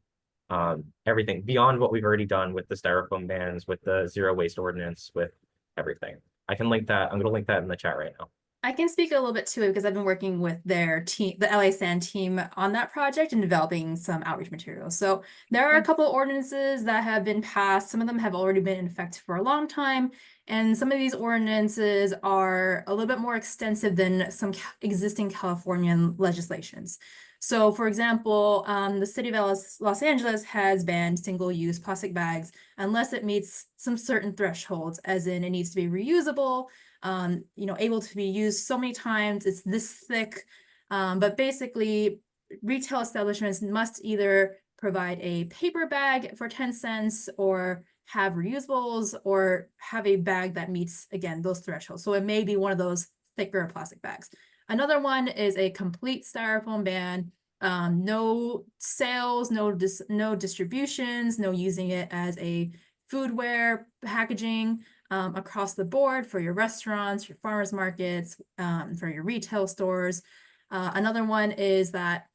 everything beyond what we've already done with the styrofoam bans, with the zero waste ordinance, with everything. I can link that. I'm going to link that in the chat right now.
I can speak a little bit to it because I've been working with their team, the LA San team, on that project and developing some outreach materials. So there are a couple of ordinances that have been passed. Some of them have already been in effect for a long time. And some of these ordinances are a little bit more extensive than some existing Californian legislations. So for example, the city of Los Angeles has banned single-use plastic bags unless it meets some certain thresholds, as in it needs to be reusable, able to be used so many times, it's this thick. But basically, retail establishments must either provide a paper bag for 10 cents or have reusables or have a bag that meets, again, those thresholds. So it may be one of those thicker plastic bags. Another one is a complete styrofoam ban. No sales, no distributions, no using it as a foodware packaging across the board for your restaurants, your farmers markets, for your retail stores. Another one is that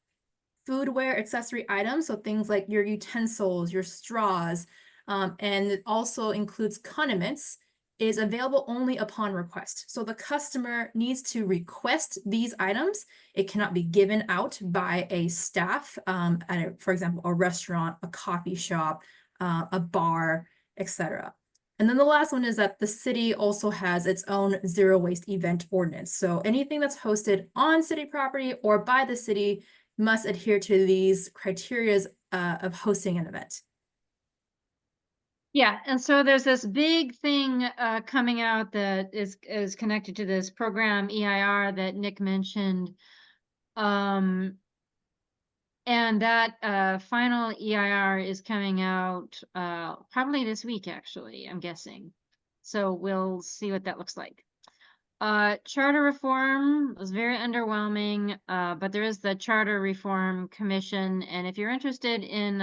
foodware accessory items, so things like your utensils, your straws, and it also includes condiments, is available only upon request. So the customer needs to request these items. It cannot be given out by a staff at, for example, a restaurant, a coffee shop, a bar, etc. And then the last one is that the city also has its own zero waste event ordinance. So anything that's hosted on city property or by the city must adhere to these criteria of hosting an event.
Yeah, and so there's this big thing coming out that is connected to this program EIR that Nick mentioned. And that final EIR is coming out probably this week, actually, I'm guessing. So we'll see what that looks like. Charter reform was very underwhelming, but there is the Charter Reform Commission. And if you're interested in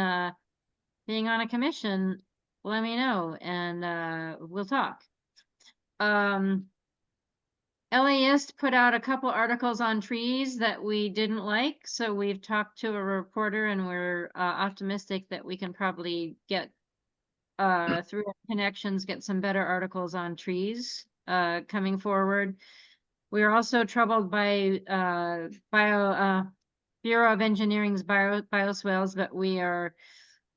being on a commission, let me know and we'll talk. LAist put out a couple articles on trees that we didn't like, so we've talked to a reporter and we're optimistic that we can probably get through our connections, get some better articles on trees coming forward. We are also troubled by Bureau of Engineering's bioswales, but we are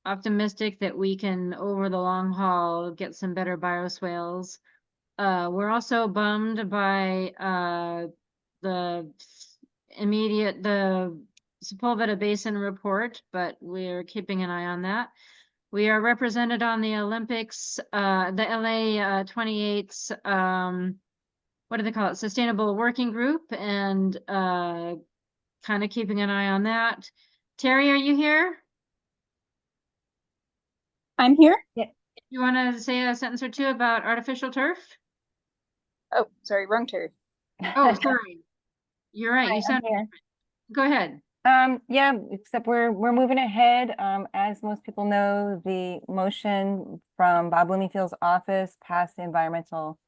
optimistic that we can, over the long haul, get some better bioswales. We're also bummed by the Sepulveda Basin report, but we're keeping an eye on that. We are represented on the Olympics, the LA 28's, what do they call it? Sustainable Working Group, and kind of keeping an eye on that. Terry, are you here?
I'm here.
Yeah.
You want to say a sentence or two about artificial turf?
Oh, sorry, wrong turf.
Oh, sorry. You're right.
Hi,
You
I'm
sound.
here.
Go ahead.
Yeah, except we're moving ahead. As most people know, the motion from Bob Bloomingfield's office passed the environmental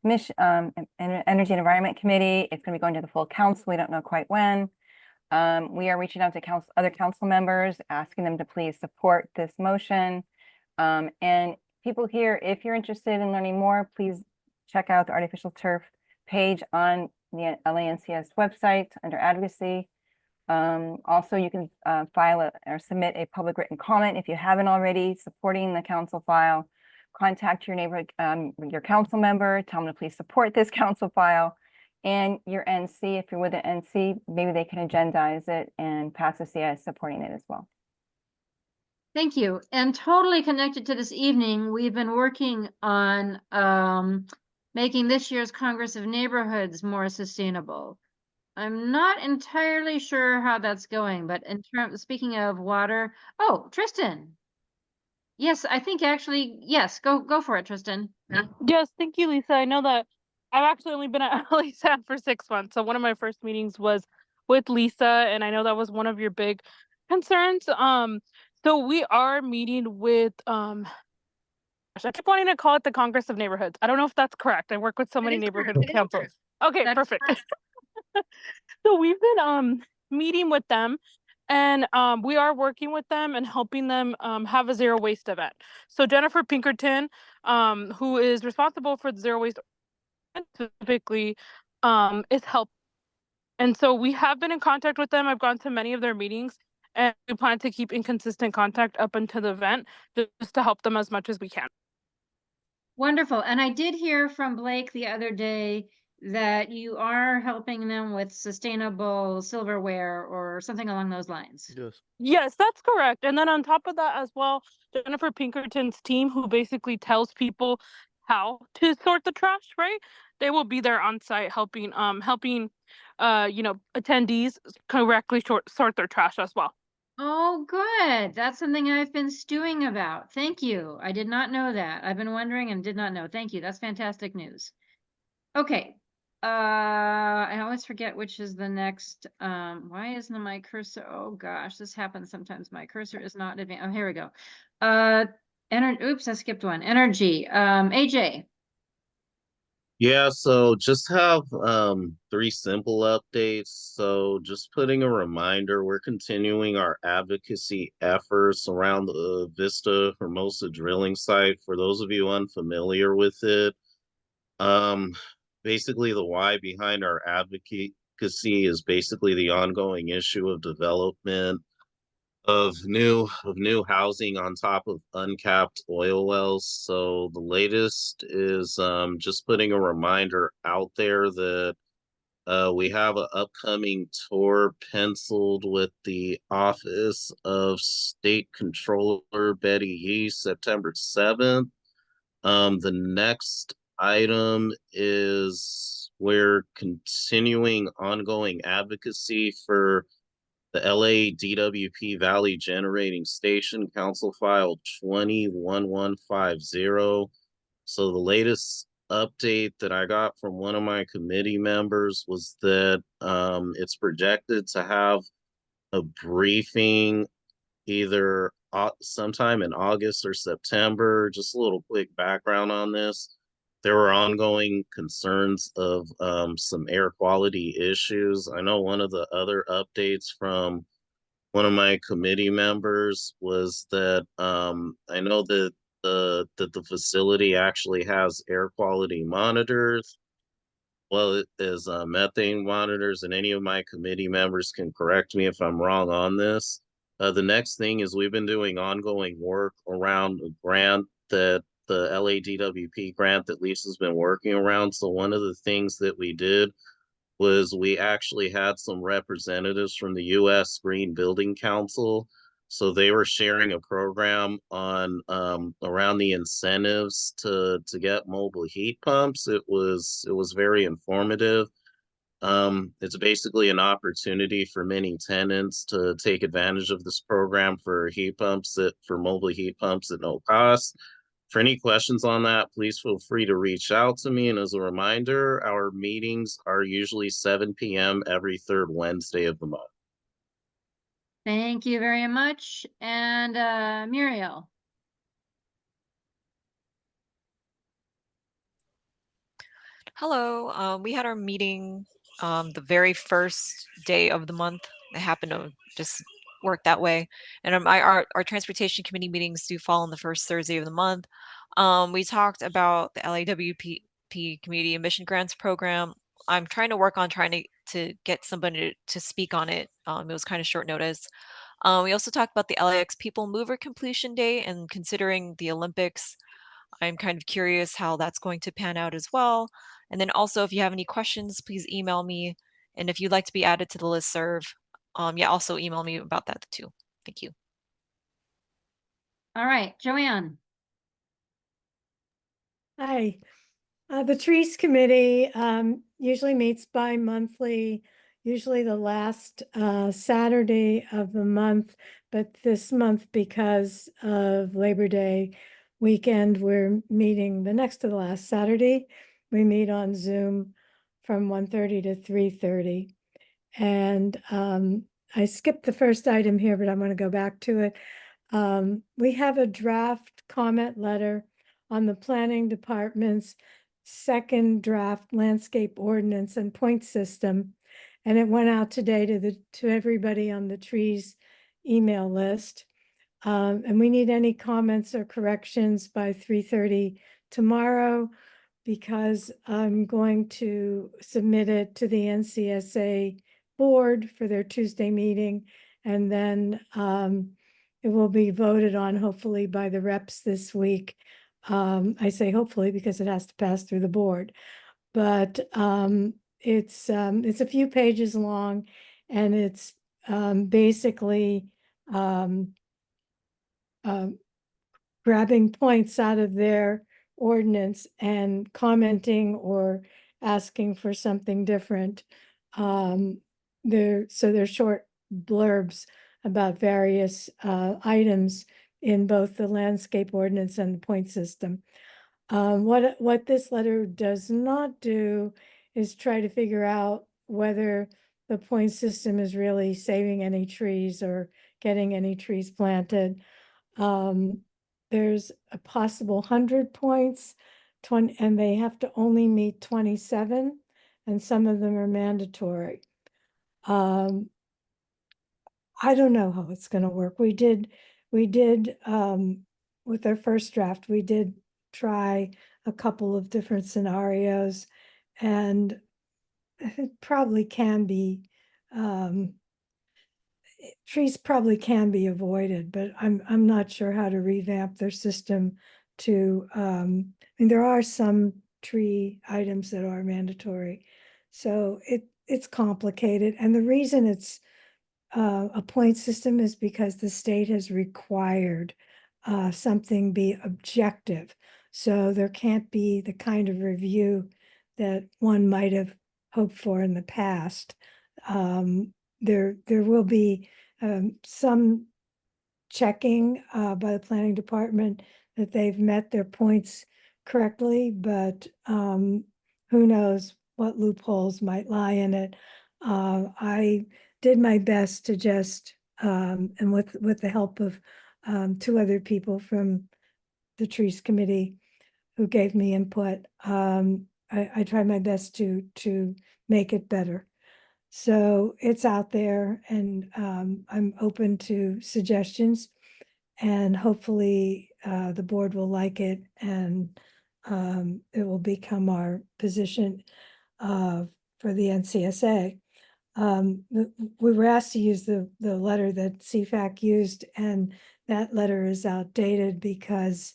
mission, Energy and Environment Committee. It's going to be going to the full council. We don't know quite when. We are reaching out to other council members, asking them to please support this motion. And people here, if you're interested in learning more, please check out the artificial turf page on the LANCS website under advocacy. Also, you can file or submit a public written comment if you haven't already, supporting the council file. Contact your neighborhood, your council member, tell them to please support this council file. And your NC, if you're with the NC, maybe they can agendize it and pass a CIS supporting it as well.
Thank you. And totally connected to this evening, we've been working on making this year's Congress of Neighborhoods more sustainable. I'm not entirely sure how that's going, but in terms, speaking of water, oh, Tristan. Yes, I think actually, yes, go for it, Tristan.
Yes, thank you, Lisa. I know that I've actually only been at LASAN for 6 months. So one of my first meetings was with Lisa, and I know that was one of your big concerns. So we are meeting with I keep wanting to call it the Congress of Neighborhoods. I don't know if that's correct. I work with so many neighborhood councils. Okay, perfect. So we've been meeting with them, and we are working with them and helping them have a zero waste event. So Jennifer Pinkerton, who is responsible for the zero waste typically, is help. And so we have been in contact with them. I've gone to many of their meetings, and we plan to keep in consistent contact up until the event, just to help them as much as we can.
Wonderful. And I did hear from Blake the other day that you are helping them with sustainable silverware or something along those lines.
Yes, that's correct. And then on top of that as well, Jennifer Pinkerton's team, who basically tells people how to sort the trash, right? They will be there on site helping attendees correctly sort their trash as well.
Oh, good. That's something I've been stewing about. Thank you. I did not know that. I've been wondering and did not know. Thank you. That's fantastic news. Okay. I always forget which is the next. Why isn't my cursor? Oh gosh, this happens sometimes. My cursor is not advanced. Oh, here we go. Oops, I skipped one. Energy. AJ.
Yeah, so just have 3 simple updates. So just putting a reminder, we're continuing our advocacy efforts around the Vista Hermosa drilling site. For those of you unfamiliar with it, basically the why behind our advocacy is basically the ongoing issue of development of new housing on top of uncapped oil wells. So the latest is just putting a reminder out there that we have an upcoming tour penciled with the Office of State Controller Betty Yee, September 7th. The next item is we're continuing ongoing advocacy for the LA DWP Valley Generating Station, Council File 21150. So the latest update that I got from one of my committee members was that it's projected to have a briefing either sometime in August or September. Just a little quick background on this. There were ongoing concerns of some air quality issues. I know one of the other updates from one of my committee members was that I know that the facility actually has air quality monitors. well as methane monitors, and any of my committee members can correct me if I'm wrong on this. The next thing is we've been doing ongoing work around a grant that the LADWP grant that Lisa's been working around. So one of the things that we did was we actually had some representatives from the U.S. Green Building Council. So they were sharing a program on around the incentives to get mobile heat pumps. It was very informative. It's basically an opportunity for many tenants to take advantage of this program for mobile heat pumps at no cost. For any questions on that, please feel free to reach out to me. And as a reminder, our meetings are usually 7 p.m. every third Wednesday of the month.
Thank you very much. And Muriel.
Hello. We had our meeting the very first day of the month. It happened to just work that way. And our transportation committee meetings do fall on the first Thursday of the month. We talked about the LAWP Community Emission Grants Program. I'm trying to work on trying to get somebody to speak on it. It was kind of short notice. We also talked about the LAX People Mover Completion Day, and considering the Olympics, I'm kind of curious how that's going to pan out as well. And then also, if you have any questions, please email me. And if you'd like to be added to the listserv, yeah, also email me about that too. Thank you.
All right, Joanne.
Hi. The Trees Committee usually meets bi-monthly, usually the last Saturday of the month. But this month, because of Labor Day weekend, we're meeting the next to the last Saturday. We meet on Zoom from 1:30 to 3:30. And I skipped the first item here, but I'm going to go back to it. We have a draft comment letter on the planning department's second draft landscape ordinance and point system. And it went out today to everybody on the trees email list. And we need any comments or corrections by 3:30 tomorrow, because I'm going to submit it to the NCSA board for their Tuesday meeting. And then it will be voted on hopefully by the reps this week. I say hopefully because it has to pass through the board, but it's a few pages long, and it's basically grabbing points out of their ordinance and commenting or asking for something different. They're short blurbs about various items in both the landscape ordinance and the point system. What this letter does not do is try to figure out whether the point system is really saving any trees or getting any trees planted. There's a possible 100 points, 20, and they have to only meet 27, and some of them are mandatory. I don't know how it's going to work. We did with our first draft, we did try a couple of different scenarios, and it probably can be trees probably can be avoided, but I'm not sure how to revamp their system to I mean, there are some tree items that are mandatory, so it's complicated. And the reason it's a point system is because the state has required something be objective. So there can't be the kind of review that one might have hoped for in the past. There will be some checking by the planning department that they've met their points correctly, but who knows what loopholes might lie in it. I did my best to just, and with the help of 2 other people from the Trees Committee who gave me input, I tried my best to make it better. So it's out there, and I'm open to suggestions, and hopefully the board will like it, and it will become our position. for the NCSA. We were asked to use the letter that CFAC used, and that letter is outdated because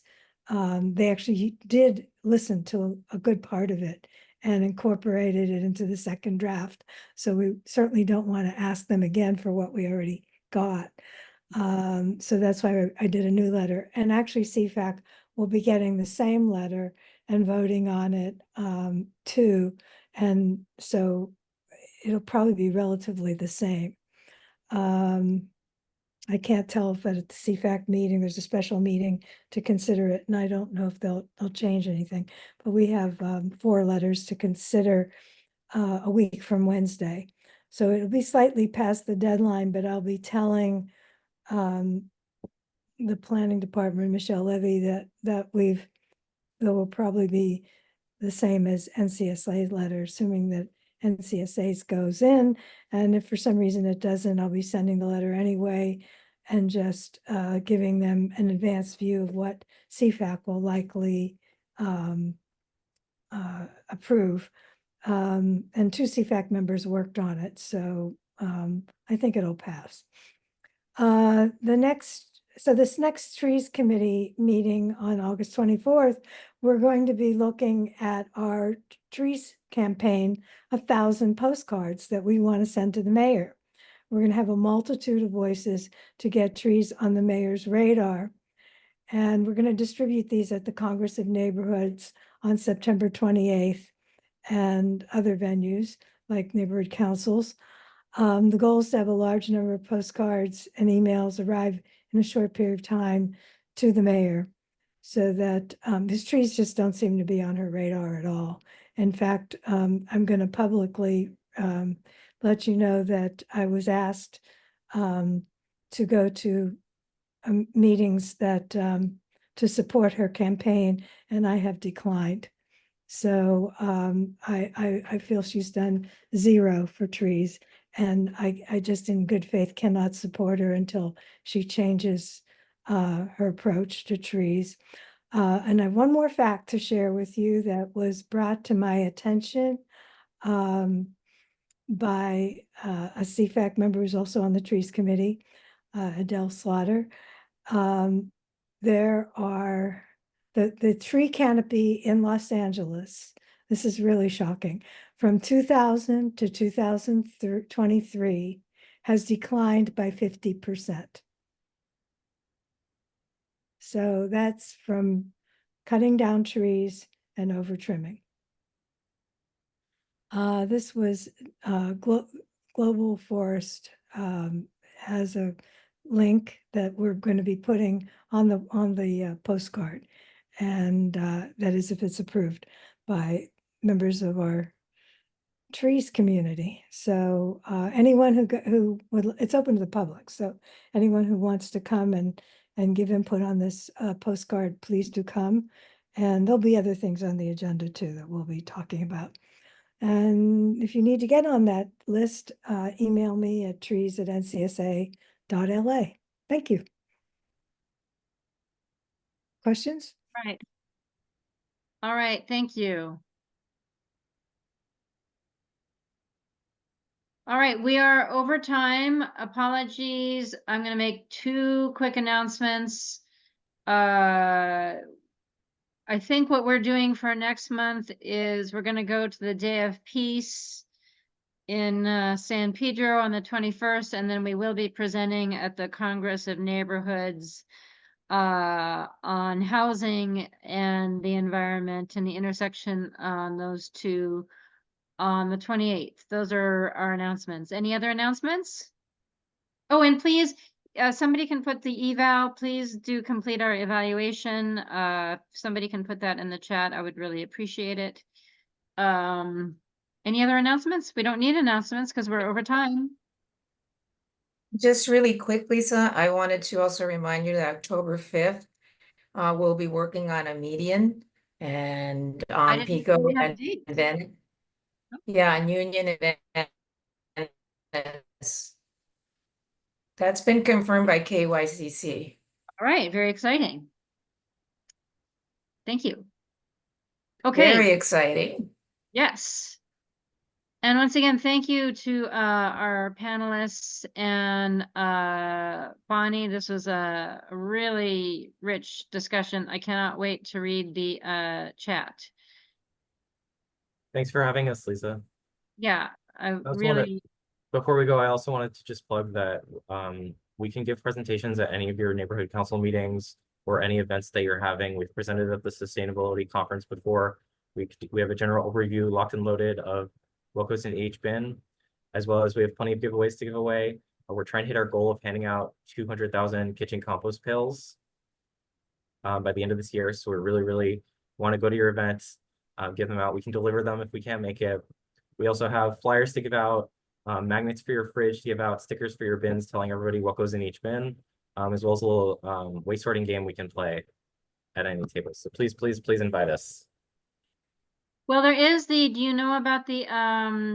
they actually did listen to a good part of it and incorporated it into the second draft. So we certainly don't want to ask them again for what we already got. So that's why I did a new letter. And actually CFAC will be getting the same letter and voting on it too. And so it'll probably be relatively the same. I can't tell if at the CFAC meeting, there's a special meeting to consider it, and I don't know if they'll change anything. But we have 4 letters to consider a week from Wednesday. So it'll be slightly past the deadline, but I'll be telling the planning department, Michelle Levy, that will probably be the same as NCSA's letter, assuming that NCSA's goes in. And if for some reason it doesn't, I'll be sending the letter anyway and just giving them an advanced view of what CFAC will likely approve. And 2 CFAC members worked on it, so I think it'll pass. This next trees committee meeting on August 24th, we're going to be looking at our trees campaign, 1,000 postcards that we want to send to the mayor. We're going to have a multitude of voices to get trees on the mayor's radar. And we're going to distribute these at the Congress of Neighborhoods on September 28th and other venues like neighborhood councils. The goal is to have a large number of postcards and emails arrive in a short period of time to the mayor, so that his trees just don't seem to be on her radar at all. In fact, I'm going to publicly let you know that I was asked to go to meetings that to support her campaign, and I have declined. So I feel she's done 0 for trees. And I just in good faith cannot support her until she changes her approach to trees. And I have one more fact to share with you that was brought to my attention by a CFAC member who's also on the trees committee, Adele Slaughter. There are the tree canopy in Los Angeles. This is really shocking. From 2000 to 2023 has declined by 50%. So that's from cutting down trees and over trimming. This was Global Forest has a link that we're going to be putting on the postcard, and that is if it's approved by members of our trees community. So anyone who would, it's open to the public. So anyone who wants to come and give input on this postcard, please do come. And there'll be other things on the agenda too that we'll be talking about. And if you need to get on that list, email me at trees@ncsa.la. Thank you. Questions?
Right. All right, thank you. All right, we are over time. Apologies. I'm going to make 2 quick announcements. I think what we're doing for next month is we're going to go to the Day of Peace in San Pedro on the 21st, and then we will be presenting at the Congress of Neighborhoods on housing and the environment and the intersection on those 2 on the 28th. Those are our announcements. Any other announcements? Oh, and please, somebody can put the eval. Please do complete our evaluation. Somebody can put that in the chat. I would really appreciate it. Any other announcements? We don't need announcements because we're over time.
Just really quick, Lisa, I wanted to also remind you that October 5th, we'll be working on a median and Pico and then, yeah, and Union event. That's been confirmed by KYCC.
All right, very exciting. Thank you. Okay.
Very exciting.
Yes. And once again, thank you to our panelists and Bonnie. This was a really rich discussion. I cannot wait to read the chat.
Thanks for having us, Lisa.
Yeah, I
also
really.
Before we go, I also wanted to just plug that we can give presentations at any of your neighborhood council meetings or any events that you're having. We've presented at the sustainability conference before. We have a general overview locked and loaded of what goes in each bin, as well as we have plenty of giveaways to give away. We're trying to hit our goal of handing out 200,000 kitchen compost pails by the end of this year. So we really want to go to your events, give them out. We can deliver them if we can't make it. We also have flyers to give out, magnets for your fridge to give out, stickers for your bins telling everybody what goes in each bin, as well as a little waste sorting game we can play at any table. So please invite us.
Well, there is do you know about the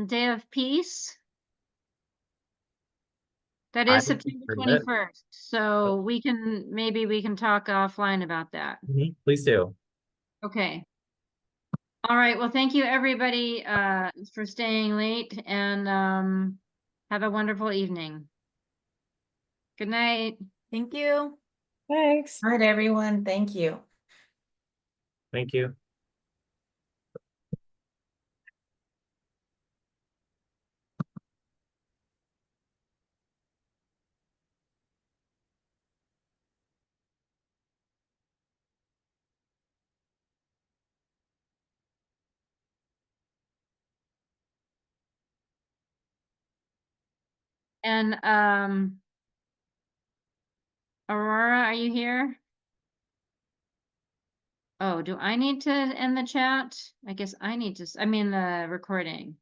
Day of Peace? That is September 21st. So maybe we can talk offline about that.
Please do.
Okay. All right. Well, thank you everybody for staying late, and have a wonderful evening. Good night.
Thank you.
Thanks.
All right, everyone. Thank you.
Thank you.
And Aurora, are you here? Oh, do I need to end the chat? I guess I need to, I mean the recording.